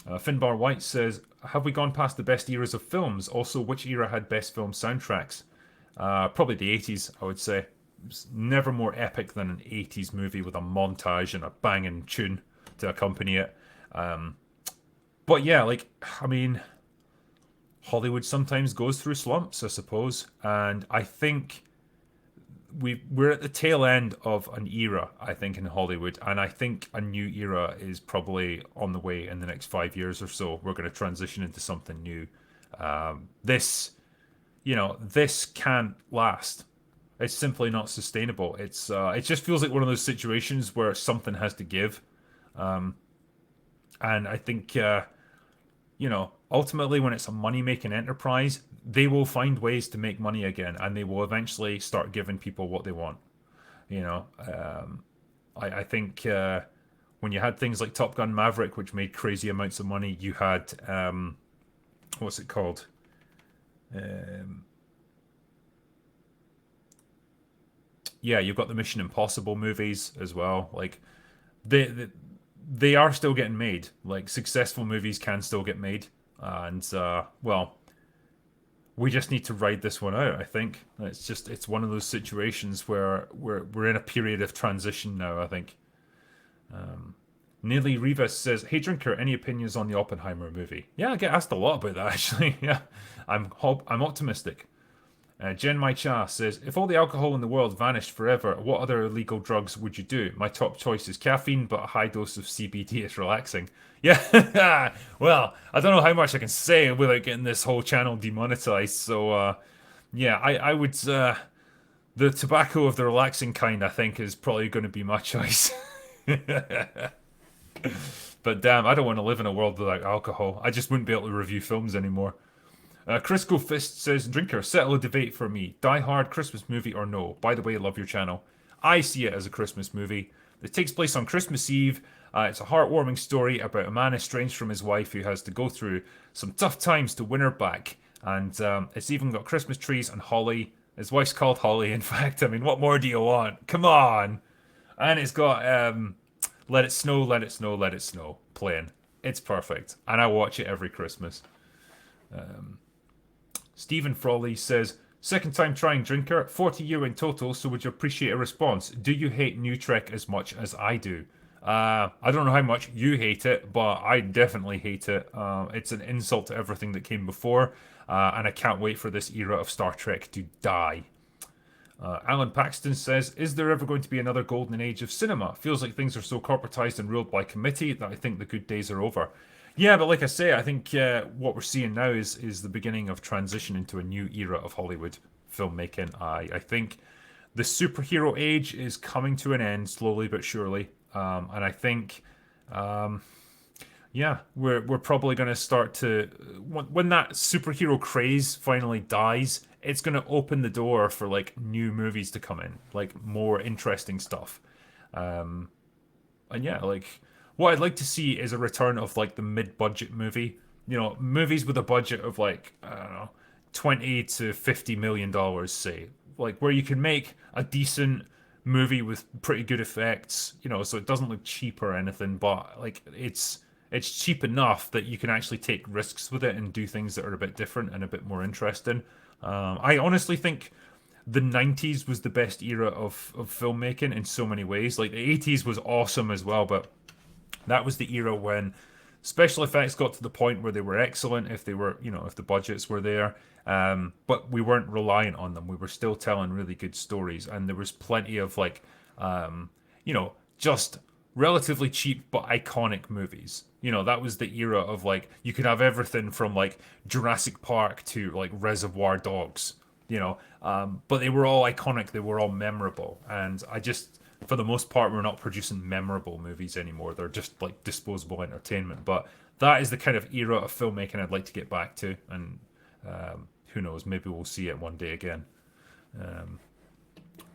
Finbar White says, have we gone past the best eras of films? Also, which era had best film soundtracks? Probably the 80s, I would say. It's never more epic than an 80s movie with a montage and a banging tune to accompany it. But yeah, I mean, Hollywood sometimes goes through slumps, I suppose. And I think we're at the tail end of an era, I think, in Hollywood. And I think a new era is probably on the way in the next 5 years or so. We're going to transition into something new. This can't last. It's simply not sustainable. It just feels like one of those situations where something has to give. And I think, ultimately when it's a money-making enterprise, they will find ways to make money again, and they will eventually start giving people what they want. I think when you had things like Top Gun Maverick, which made crazy amounts of money, you had, what's it called? Yeah, you've got the Mission Impossible movies as well. Like, they are still getting made. Like, successful movies can still get made. And, well, we just need to ride this one out, I think. It's one of those situations where we're in a period of transition now, I think. Nearly Rivas says, hey, Drinker, any opinions on the Oppenheimer movie? Yeah, I get asked a lot about that, actually. Yeah, I'm optimistic. Jen Mai Cha says, if all the alcohol in the world vanished forever, what other illegal drugs would you do? My top choice is caffeine, but a high dose of CBD is relaxing. Yeah, well, I don't know how much I can say without getting this whole channel demonetized. So, yeah, I would... the tobacco of the relaxing kind, I think, is probably going to be my choice. But damn, I don't want to live in a world without alcohol. I just wouldn't be able to review films anymore. Crisco Fist says, Drinker, settle a debate for me. Die Hard Christmas movie or no? By the way, love your channel. I see it as a Christmas movie. It takes place on Christmas Eve. It's a heartwarming story about a man estranged from his wife who has to go through some tough times to win her back. And it's even got Christmas trees and holly. His wife's called Holly, in fact. I mean, what more do you want? Come on! And it's got Let It Snow, Let It Snow, Let It Snow playing. It's perfect. And I watch it every Christmas. Stephen Frawley says, second time trying drinker, 40 euro in total, so would you appreciate a response? Do you hate New Trek as much as I do? I don't know how much you hate it, but I definitely hate it. It's an insult to everything that came before, and I can't wait for this era of Star Trek to die. Alan Paxton says, is there ever going to be another golden age of cinema? Feels like things are so corporatized and ruled by committee that I think the good days are over. Yeah, but like I say, I think what we're seeing now is the beginning of transition into a new era of Hollywood filmmaking. I think the superhero age is coming to an end slowly but surely, and I think, yeah, we're probably going to start to when that superhero craze finally dies, it's going to open the door for like new movies to come in, like more interesting stuff, and yeah, like. What I'd like to see is a return of like the mid-budget movie. You know, movies with a budget of like, I don't know, 20 to 50 million dollars, say. Like where you can make a decent movie with pretty good effects, you know, so it doesn't look cheap or anything, but like it's cheap enough that you can actually take risks with it and do things that are a bit different and a bit more interesting. I honestly think the 90s was the best era of filmmaking in so many ways. Like the 80s was awesome as well, but that was the era when special effects got to the point where they were excellent if they were, you know, if the budgets were there. But we weren't reliant on them. We were still telling really good stories, and there was plenty of like, you know, just relatively cheap but iconic movies. You know, that was the era of like you could have everything from like Jurassic Park to like Reservoir Dogs. You know, but they were all iconic. They were all memorable, and I just for the most part, we're not producing memorable movies anymore. They're just like disposable entertainment. But that is the kind of era of filmmaking I'd like to get back to. And who knows, maybe we'll see it one day again.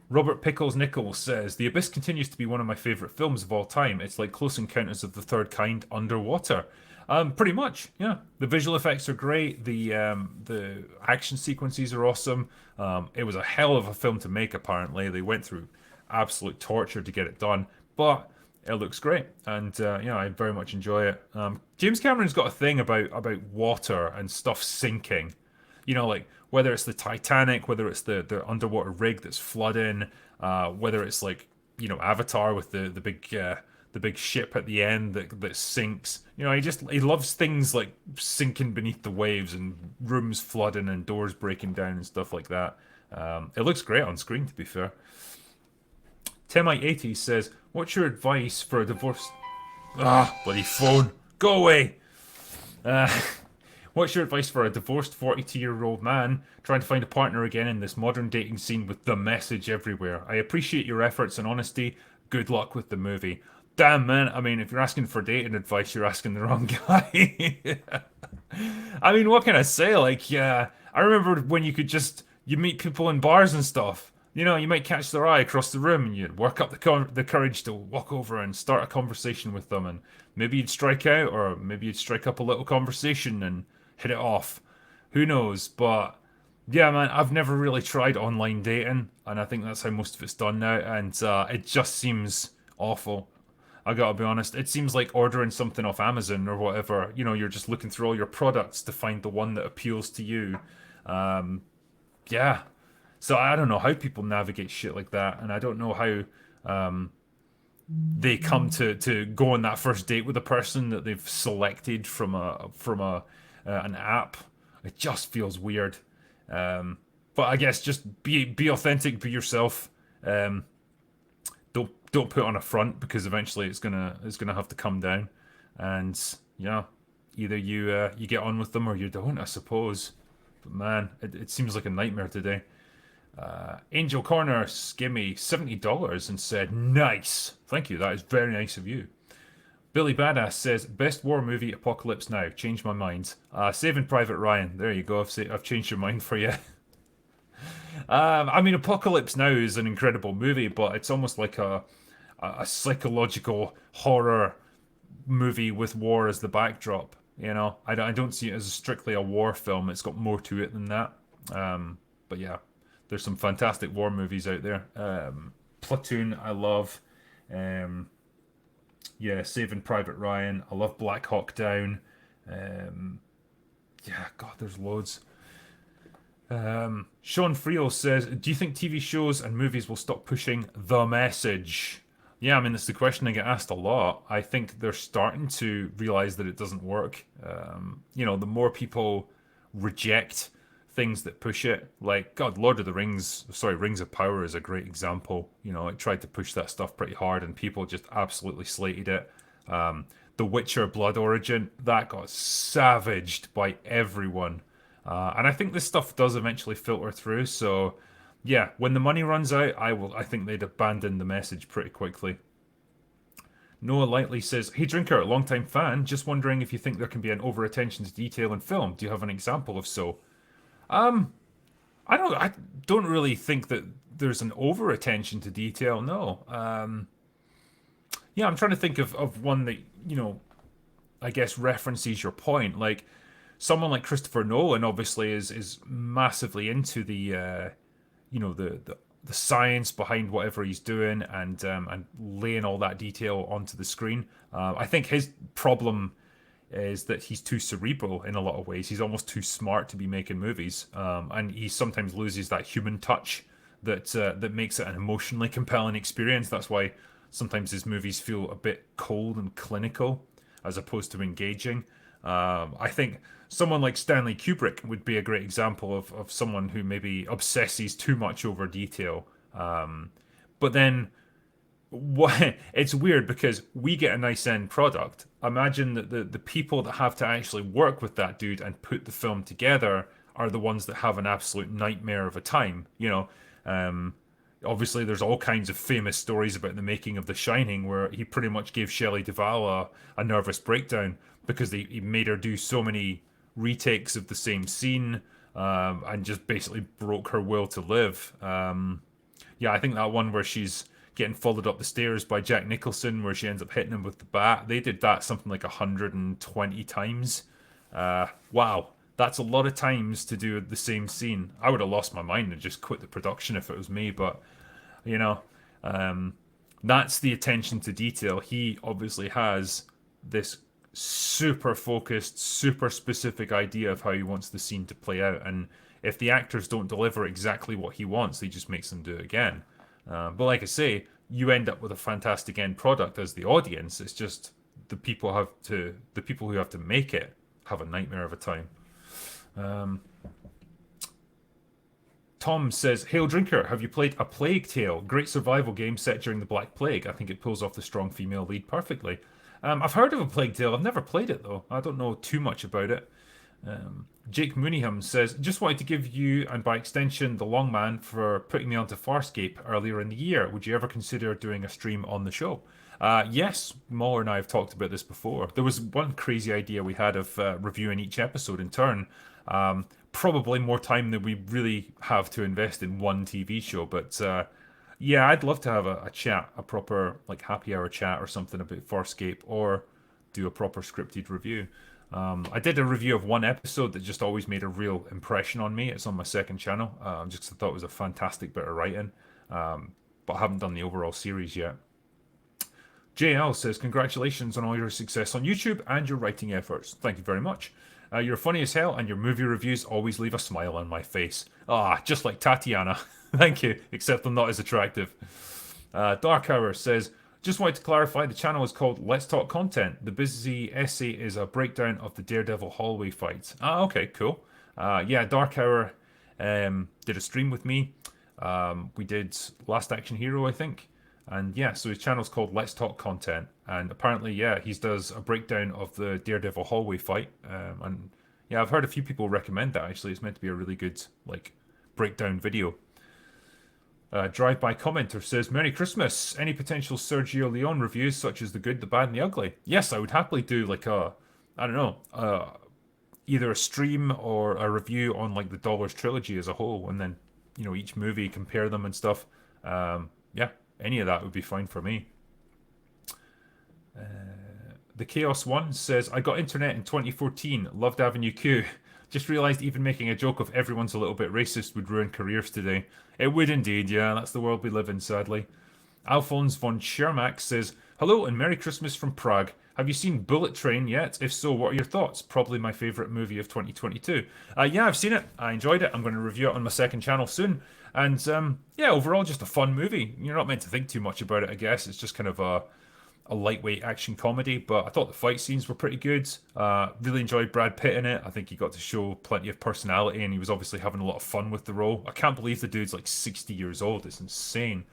Robert Pickles Nichols says, The Abyss continues to be one of my favourite films of all time. It's like Close Encounters of the Third Kind underwater. Pretty much, yeah. The visual effects are great. The action sequences are awesome. It was a hell of a film to make, apparently. They went through absolute torture to get it done, but it looks great, and yeah, I very much enjoy it. James Cameron's got a thing about water and stuff sinking. You know, like whether it's the Titanic, whether it's the underwater rig that's flooding, whether it's like, you know, Avatar with the big ship at the end that sinks. You know, he loves things like sinking beneath the waves and rooms flooding and doors breaking down and stuff like that. It looks great on screen, to be fair. Temite80 says, what's your advice for a divorce? Bloody phone. Go away. What's your advice for a divorced 42-year-old man trying to find a partner again in this modern dating scene with the message everywhere? I appreciate your efforts and honesty. Good luck with the movie. Damn, man. I mean, if you're asking for dating advice, you're asking the wrong guy. I mean, what can I say? Like, yeah, I remember when you meet people in bars and stuff. You know, you might catch their eye across the room and you'd work up the courage to walk over and start a conversation with them, and maybe you'd strike out, or maybe you'd strike up a little conversation and hit it off. Who knows? But yeah, man, I've never really tried online dating, and I think that's how most of it's done now, and it just seems awful. I gotta be honest. It seems like ordering something off Amazon or whatever. You know, you're just looking through all your products to find the one that appeals to you. Yeah. So I don't know how people navigate shit like that, and I don't know how they come to go on that first date with a person that they've selected from an app. It just feels weird. But I guess just be authentic, be yourself. Don't put on a front, because eventually it's gonna have to come down, and yeah, either you get on with them or you don't, I suppose. But man, it seems like a nightmare today. Angel Corner Skimmy $70 and said, nice. Thank you, that is very nice of you. Billy Badass says, best war movie, Apocalypse Now. Changed my mind. Saving Private Ryan. There you go, I've changed your mind for you. I mean, Apocalypse Now is an incredible movie, but it's almost like a a psychological horror movie with war as the backdrop. I don't see it as strictly a war film. It's got more to it than that. But yeah, there's some fantastic war movies out there. Platoon, I love. Um, yeah, Saving Private Ryan. I love Black Hawk Down. Um, yeah, God, there's loads. Sean Friel says, "Do you think TV shows and movies will stop pushing the message?" Yeah, I mean, it's the question I get asked a lot. I think they're starting to realize that it doesn't work. The more people reject things that push it, like God, Lord of the Rings, sorry, Rings of Power is a great example. It tried to push that stuff pretty hard, and people just absolutely slated it. The Witcher Blood Origin, that got savaged by everyone. And I think this stuff does eventually filter through. So, yeah, when the money runs out, I think they'd abandon the message pretty quickly. Noah Lightly says, "Hey Drinker, long-time fan, just wondering if you think there can be an over-attention to detail in film. Do you have an example of so?" I don't really think that there's an over-attention to detail. No. Yeah, I'm trying to think of one that, I guess references your point. Like someone like Christopher Nolan obviously is massively into the science behind whatever he's doing, and laying all that detail onto the screen. I think his problem is that he's too cerebral in a lot of ways. He's almost too smart to be making movies, and he sometimes loses that human touch that makes it an emotionally compelling experience. That's why sometimes his movies feel a bit cold and clinical as opposed to engaging. I think someone like Stanley Kubrick would be a great example of someone who maybe obsesses too much over detail. But then it's weird because we get a nice end product. Imagine that the people that have to actually work with that dude and put the film together are the ones that have an absolute nightmare of a time. Obviously, there's all kinds of famous stories about the making of The Shining, where he pretty much gave Shelley Duvall a nervous breakdown because he made her do so many retakes of the same scene, and just basically broke her will to live. Yeah, I think that one where she's getting followed up the stairs by Jack Nicholson, where she ends up hitting him with the bat. They did that something like 120 times. Wow, that's a lot of times to do the same scene. I would have lost my mind and just quit the production if it was me, but you know, um, that's the attention to detail. He obviously has this super focused, super specific idea of how he wants the scene to play out, and if the actors don't deliver exactly what he wants, he just makes them do it again. But like I say, you end up with a fantastic end product as the audience. It's just the people who have to make it have a nightmare of a time. Um, Tom says, "Hail Drinker, have you played A Plague Tale? Great survival game set during the Black Plague. I think it pulls off the strong female lead perfectly." I've heard of A Plague Tale. I've never played it though. I don't know too much about it. Jake Mooneyham says, "Just wanted to give you, and by extension, the Long Man, for putting me onto Farscape earlier in the year. Would you ever consider doing a stream on the show?" Yes, Mauler and I have talked about this before. There was one crazy idea we had of reviewing each episode in turn. Probably more time than we really have to invest in one TV show, but yeah, I'd love to have a chat, a proper like happy hour chat or something about Farscape, or do a proper scripted review. I did a review of one episode that just always made a real impression on me. It's on my second channel. Just 'cause I thought it was a fantastic bit of writing, but I haven't done the overall series yet. JL says, "Congratulations on all your success on YouTube and your writing efforts. Thank you very much. You're funny as hell, and your movie reviews always leave a smile on my face. Ah, just like Tatiana." Thank you, except I'm not as attractive. Dark Hour says, "Just wanted to clarify, the channel is called Let's Talk Content. The busy essay is a breakdown of the Daredevil hallway fight." Ah, okay, cool. Yeah, Dark Hour did a stream with me. We did Last Action Hero, I think. And yeah, so his channel's called Let's Talk Content. And apparently, yeah, he does a breakdown of the Daredevil hallway fight. And yeah, I've heard a few people recommend that, actually. It's meant to be a really good, like, breakdown video. Drive-by commenter says, "Merry Christmas. Any potential Sergio Leone reviews, such as The Good, the Bad, and the Ugly?" Yes, I would happily do, like, I don't know, either a stream or a review on, like, the Dollars trilogy as a whole. And then, each movie, compare them and stuff. Yeah, any of that would be fine for me. The Chaos One says, I got internet in 2014, loved Avenue Q. Just realised even making a joke of everyone's a little bit racist would ruin careers today. It would indeed, yeah, that's the world we live in, sadly. Alphonse von Schermack says, hello and Merry Christmas from Prague. Have you seen Bullet Train yet? If so, what are your thoughts? Probably my favourite movie of 2022. Yeah, I've seen it. I enjoyed it. I'm going to review it on my second channel soon. And yeah, overall, just a fun movie. You're not meant to think too much about it, I guess. It's just kind of a lightweight action comedy, but I thought the fight scenes were pretty good. Really enjoyed Brad Pitt in it. I think he got to show plenty of personality, and he was obviously having a lot of fun with the role. I can't believe the dude's like 60 years old. It's insane.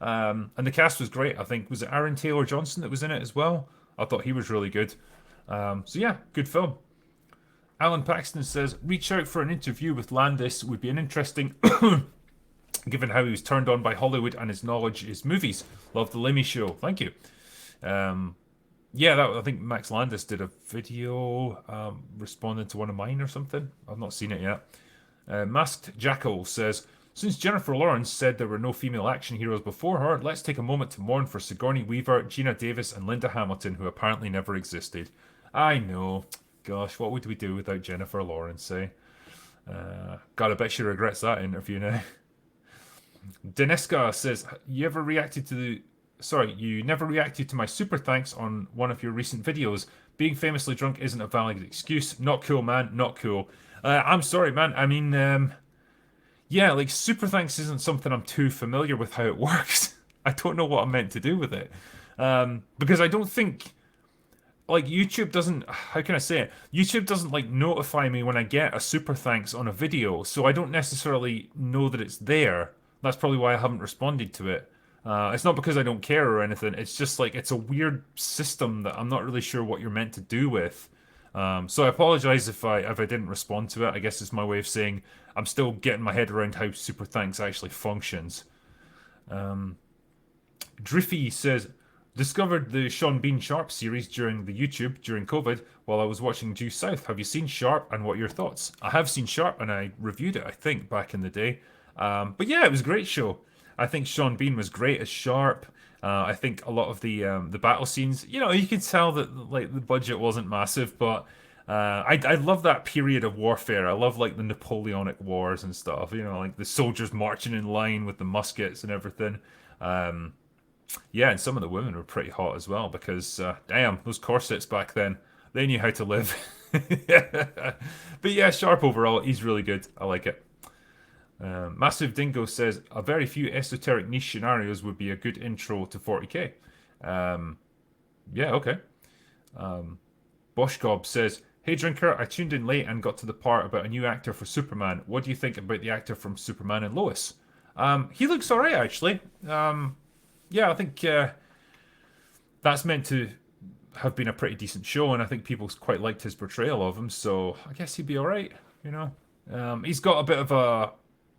And the cast was great. I think, was it Aaron Taylor Johnson that was in it as well? I thought he was really good. So yeah, good film. Alan Paxton says, reach out for an interview with Landis would be an interesting, given how he was turned on by Hollywood and his knowledge is movies. Love the Lemmy Show. Thank you. Yeah, I think Max Landis did a video responding to one of mine or something. I've not seen it yet. Masked Jackal says, since Jennifer Lawrence said there were no female action heroes before her, let's take a moment to mourn for Sigourney Weaver, Gina Davis, and Linda Hamilton, who apparently never existed. I know. Gosh, what would we do without Jennifer Lawrence, eh? God, I bet she regrets that interview now. Deniska says, you never reacted to my super thanks on one of your recent videos. Being famously drunk isn't a valid excuse. Not cool, man. Not cool. I'm sorry, man. I mean, yeah, like super thanks isn't something I'm too familiar with how it works. I don't know what I'm meant to do with it. Because I don't think, like, YouTube doesn't, how can I say it? YouTube doesn't, like, notify me when I get a super thanks on a video, so I don't necessarily know that it's there. That's probably why I haven't responded to it. It's not because I don't care or anything. It's just like it's a weird system that I'm not really sure what you're meant to do with. So I apologize if I didn't respond to it. I guess it's my way of saying I'm still getting my head around how Super Thanks actually functions. Driffy says, discovered the Sean Bean Sharp series during the YouTube during COVID while I was watching Due South. Have you seen Sharp and what are your thoughts? I have seen Sharp and I reviewed it, I think, back in the day. But yeah, it was a great show. I think Sean Bean was great as Sharp. I think a lot of the battle scenes, you know, you could tell that like the budget wasn't massive, but I love that period of warfare. I love like the Napoleonic Wars and stuff. You know, like the soldiers marching in line with the muskets and everything. Yeah, and some of the women were pretty hot as well because damn, those corsets back then, they knew how to live. But yeah, Sharp overall, he's really good. I like it. Massive Dingo says, a very few esoteric niche scenarios would be a good intro to 40k. Yeah, okay. Boschgob says, hey Drinker, I tuned in late and got to the part about a new actor for Superman. What do you think about the actor from Superman and Lois? He looks alright, actually. Yeah, I think that's meant to have been a pretty decent show, and I think people quite liked his portrayal of him, so I guess he'd be alright, you know. He's got a bit of a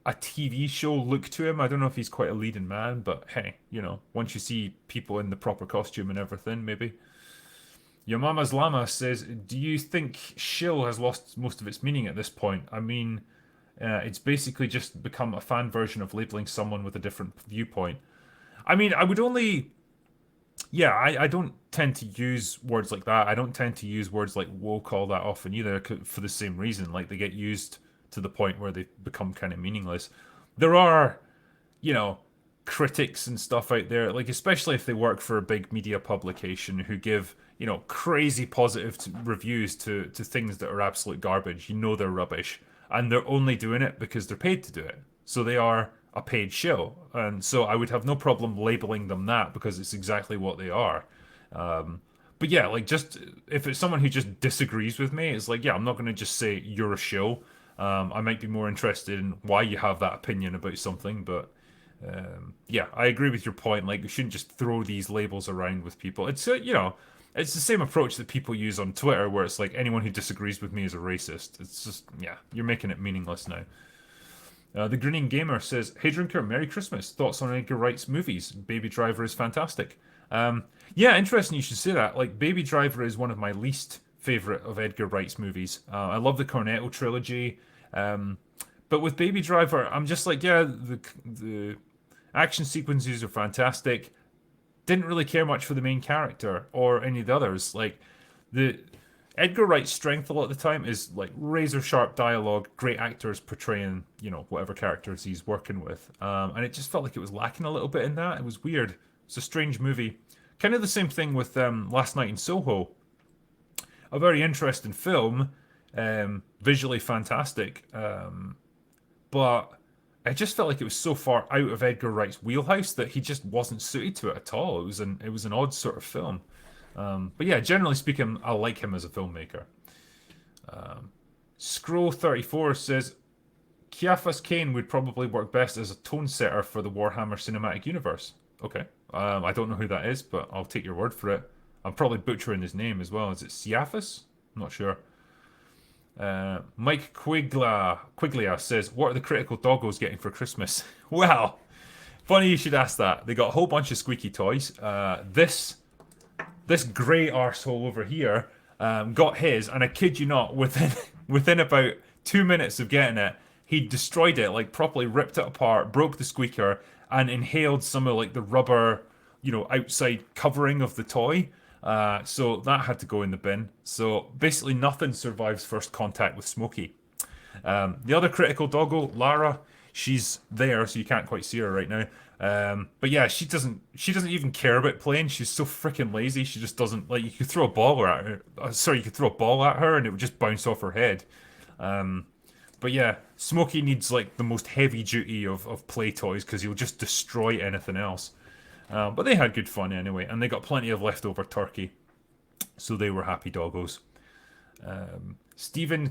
TV show look to him. I don't know if he's quite a leading man, but hey, you know, once you see people in the proper costume and everything, maybe. Your Mama's Llama says, do you think shill has lost most of its meaning at this point? I mean, it's basically just become a fan version of labeling someone with a different viewpoint. I mean, I would only... Yeah, I don't tend to use words like that. I don't tend to use words like woke all that often either for the same reason. Like, they get used to the point where they become kind of meaningless. There are, you know, critics and stuff out there, like especially if they work for a big media publication who give, you know, crazy positive reviews to things that are absolute garbage. You know they're rubbish. And they're only doing it because they're paid to do it. So they are a paid show. And so I would have no problem labeling them that because it's exactly what they are. But yeah, like just if it's someone who just disagrees with me, it's like, yeah, I'm not going to just say you're a show. I might be more interested in why you have that opinion about something, but yeah, I agree with your point. Like, we shouldn't just throw these labels around with people. It's you know, it's the same approach that people use on Twitter, where it's like anyone who disagrees with me is a racist. It's just, yeah, you're making it meaningless now. The Grinning Gamer says, hey Drinker, Merry Christmas. Thoughts on Edgar Wright's movies? Baby Driver is fantastic. Yeah, interesting you should say that. Like, Baby Driver is one of my least favorite of Edgar Wright's movies. I love the Cornetto trilogy. But with Baby Driver, I'm just like, yeah, the action sequences are fantastic. didn't really care much for the main character or any of the others. Like the Edgar Wright's strength a lot of the time is like razor sharp dialogue, great actors portraying, whatever characters he's working with. And it just felt like it was lacking a little bit in that. It was weird. It's a strange movie. Kind of the same thing with Last Night in Soho. A very interesting film, visually fantastic, but it just felt like it was so far out of Edgar Wright's wheelhouse that he just wasn't suited to it at all. It was an odd sort of film. But yeah, generally speaking, I like him as a filmmaker. Scroll34 says Kiafas Kane would probably work best as a tone setter for the Warhammer cinematic universe. Okay. I don't know who that is, but I'll take your word for it. I'm probably butchering his name as well. Is it Siafas? I'm not sure. Mike Quiglia says, "What are the critical doggos getting for Christmas?" Well, funny you should ask that. They got a whole bunch of squeaky toys. This grey arsehole over here got his, and I kid you not, within about 2 minutes of getting it, he destroyed it, like properly ripped it apart, broke the squeaker, and inhaled some of like the rubber, outside covering of the toy. So that had to go in the bin. So basically nothing survives first contact with Smokey. The other critical doggo, Lara, she's there, so you can't quite see her right now. But yeah, she doesn't even care about playing. She's so freaking lazy. She just doesn't like. You could throw a ball at her. You could throw a ball at her, and it would just bounce off her head. But yeah, Smokey needs like the most heavy duty of play toys because he'll just destroy anything else. But they had good fun anyway, and they got plenty of leftover turkey, so they were happy doggos. Stephen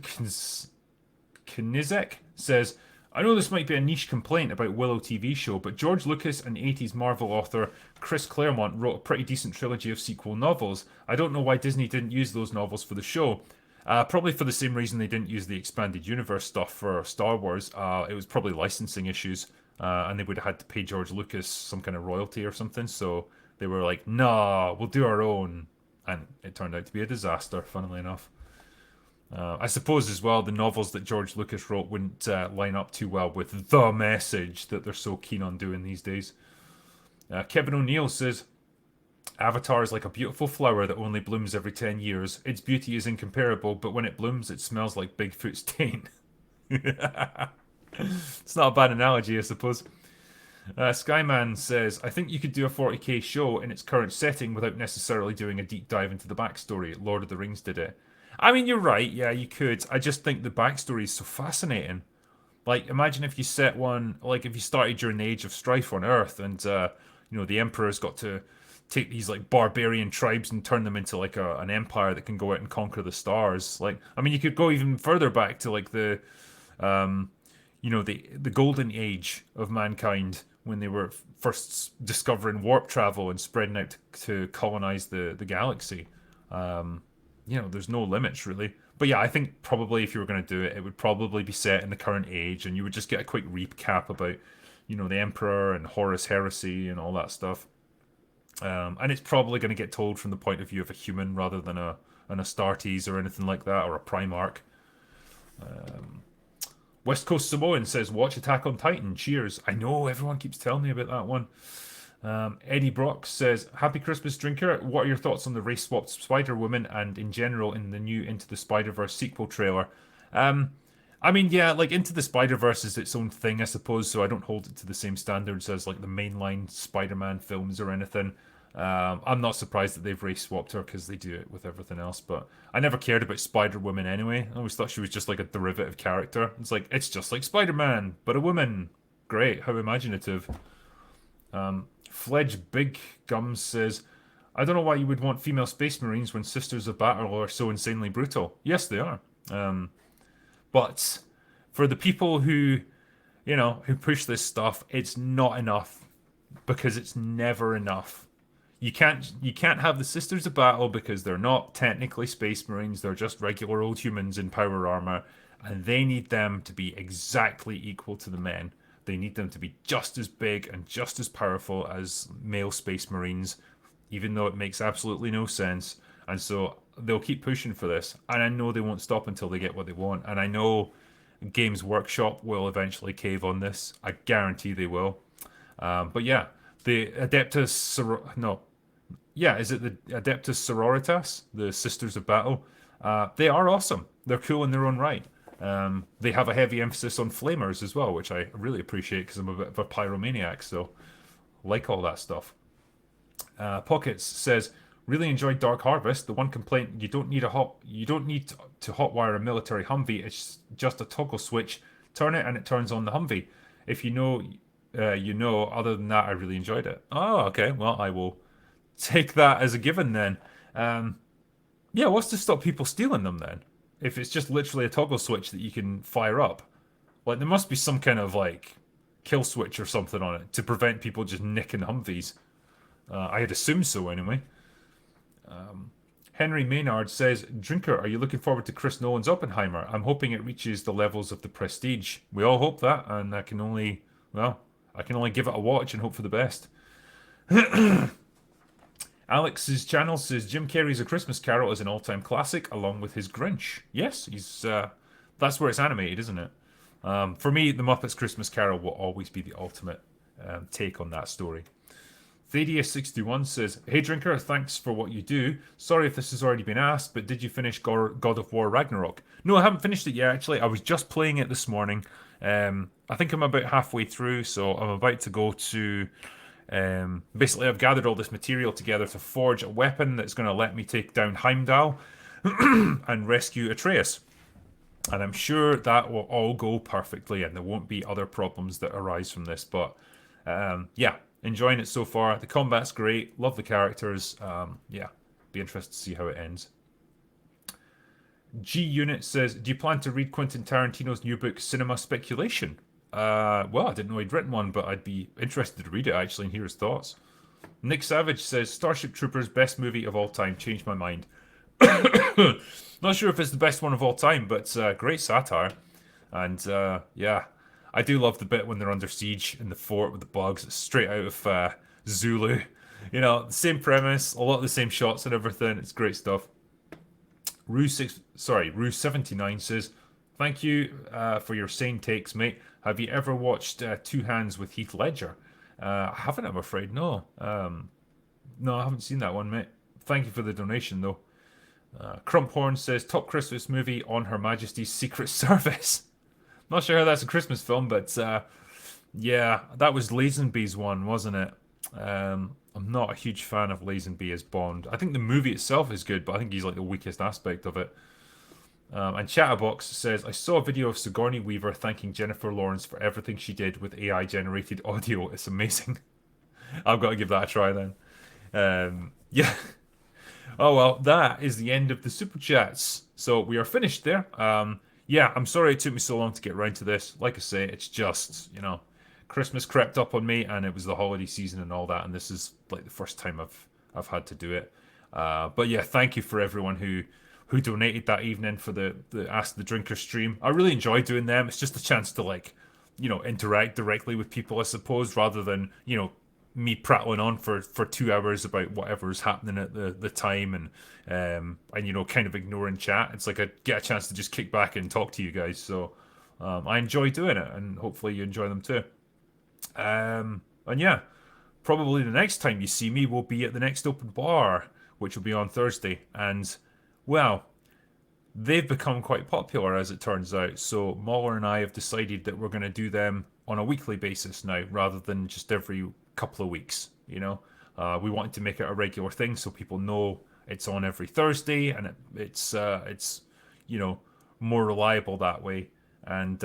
Knizek says, "I know this might be a niche complaint about Willow TV show, but George Lucas and 80s Marvel author Chris Claremont wrote a pretty decent trilogy of sequel novels. I don't know why Disney didn't use those novels for the show. Probably for the same reason they didn't use the expanded universe stuff for Star Wars. It was probably licensing issues, and they would have had to pay George Lucas some kind of royalty or something. So they were like, nah, we'll do our own. And it turned out to be a disaster, funnily enough. I suppose as well, the novels that George Lucas wrote wouldn't line up too well with the message that they're so keen on doing these days. Kevin O'Neill says, Avatar is like a beautiful flower that only blooms every 10 years. Its beauty is incomparable, but when it blooms, it smells like Bigfoot's taint. It's not a bad analogy, I suppose. Skyman says, I think you could do a 40k show in its current setting without necessarily doing a deep dive into the backstory. Lord of the Rings did it. I mean, you're right, yeah, you could. I just think the backstory is so fascinating. Like, imagine if you set one, like, if you started during the Age of Strife on Earth and, the Emperor's got to take these, like, barbarian tribes and turn them into, like, an empire that can go out and conquer the stars. Like, I mean, you could go even further back to, like, the golden age of mankind when they were first discovering warp travel and spreading out to colonize the galaxy. There's no limits really. But yeah, I think probably if you were going to do it, it would probably be set in the current age, and you would just get a quick recap about, the Emperor and Horus Heresy and all that stuff. And it's probably going to get told from the point of view of a human rather than an Astartes or anything like that, or a Primarch. West Coast Samoan says, watch Attack on Titan. Cheers. I know, everyone keeps telling me about that one. Eddie Brock says, Happy Christmas, Drinker. What are your thoughts on the race-swapped Spider-Woman and in general in the new Into the Spider-Verse sequel trailer? I mean, yeah, like Into the Spider-Verse is its own thing, I suppose, so I don't hold it to the same standards as like the mainline Spider-Man films or anything. I'm not surprised that they've race-swapped her because they do it with everything else, but I never cared about Spider-Woman anyway. I always thought she was just like a derivative character. It's like, it's just like Spider-Man, but a woman. Great, how imaginative. Fledge Big Gums says, I don't know why you would want female space marines when Sisters of Battle are so insanely brutal. Yes, they are. But for the people who push this stuff, it's not enough because it's never enough. You can't have the Sisters of Battle because they're not technically space marines. They're just regular old humans in power armor, and they need them to be exactly equal to the men. They need them to be just as big and just as powerful as male space marines, even though it makes absolutely no sense. And so they'll keep pushing for this. And I know they won't stop until they get what they want. And I know Games Workshop will eventually cave on this. I guarantee they will. But yeah, The Adeptus no, yeah, is it the Adeptus Sororitas, the Sisters of Battle? They are awesome. They're cool in their own right. They have a heavy emphasis on flamers as well, which I really appreciate because I'm a bit of a pyromaniac, so like all that stuff. Pockets says, really enjoyed Dark Harvest. The one complaint, you don't need to hotwire a military Humvee. It's just a toggle switch. Turn it and it turns on the Humvee. If you know, you know. Other than that, I really enjoyed it. Oh, okay. Well, I will take that as a given then. Yeah, what's to stop people stealing them then? If it's just literally a toggle switch that you can fire up, like there must be some kind of like kill switch or something on it to prevent people just nicking Humvees. I'd assume so anyway. Henry Maynard says, Drinker, are you looking forward to Chris Nolan's Oppenheimer? I'm hoping it reaches the levels of The Prestige. We all hope that, and I can only give it a watch and hope for the best. Alex's channel says Jim Carrey's A Christmas Carol is an all-time classic, along with his Grinch. Yes, he's that's where it's animated, isn't it? For me, The Muppets Christmas Carol will always be the ultimate take on that story. Thaddeus61 says, Hey Drinker, thanks for what you do. Sorry if this has already been asked, but did you finish God of War Ragnarok? No, I haven't finished it yet, actually. I was just playing it this morning. I think I'm about halfway through, so I'm about to go to... basically, I've gathered all this material together to forge a weapon that's going to let me take down Heimdall and rescue Atreus. And I'm sure that will all go perfectly and there won't be other problems that arise from this. But yeah, enjoying it so far. The combat's great. Love the characters. Yeah, be interested to see how it ends. G Unit says, do you plan to read Quentin Tarantino's new book, Cinema Speculation? Well, I didn't know he'd written one, but I'd be interested to read it actually and hear his thoughts. Nick Savage says, Starship Troopers, best movie of all time. Changed my mind. Not sure if it's the best one of all time, but great satire. And yeah, I do love the bit when they're under siege in the fort with the bugs. It's straight out of Zulu. You know, same premise, a lot of the same shots and everything. It's great stuff. Rue79 says, thank you for your sane takes, mate. Have you ever watched Two Hands with Heath Ledger? I haven't, I'm afraid, no. No, I haven't seen that one, mate. Thank you for the donation, though. Crumphorn says, top Christmas movie on Her Majesty's Secret Service. Not sure how that's a Christmas film, but yeah, that was Lazenby's one, wasn't it? I'm not a huge fan of Lazenby as Bond. I think the movie itself is good, but I think he's like the weakest aspect of it. And Chatterbox says, I saw a video of Sigourney Weaver thanking Jennifer Lawrence for everything she did with AI-generated audio. It's amazing. I've got to give that a try then. Yeah. Oh, well, that is the end of the Super Chats. So we are finished there. Yeah, I'm sorry it took me so long to get around to this. Like I say, it's just, you know, Christmas crept up on me and it was the holiday season and all that. And this is like the first time I've had to do it. But yeah, thank you for everyone who donated that evening for the Ask the Drinker stream. I really enjoy doing them. It's just a chance to, like, you know, interact directly with people, I suppose, rather than, you know, me prattling on for 2 hours about whatever's happening at the time and you know, kind of ignoring chat. It's like I get a chance to just kick back and talk to you guys. So I enjoy doing it, and hopefully you enjoy them too. And yeah, probably the next time you see me will be at the next open bar, which will be on Thursday. And well, they've become quite popular, as it turns out. So Mahler and I have decided that we're going to do them on a weekly basis now, rather than just every couple of weeks. You know, we wanted to make it a regular thing so people know it's on every Thursday, and it's you know, more reliable that way. And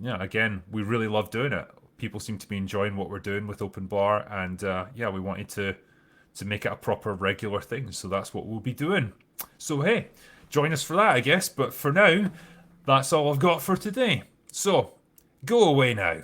yeah, again, we really love doing it. People seem to be enjoying what we're doing with Open Bar, and yeah, we wanted to make it a proper regular thing. So that's what we'll be doing. So hey, join us for that, I guess. But for now, that's all I've got for today. So go away now.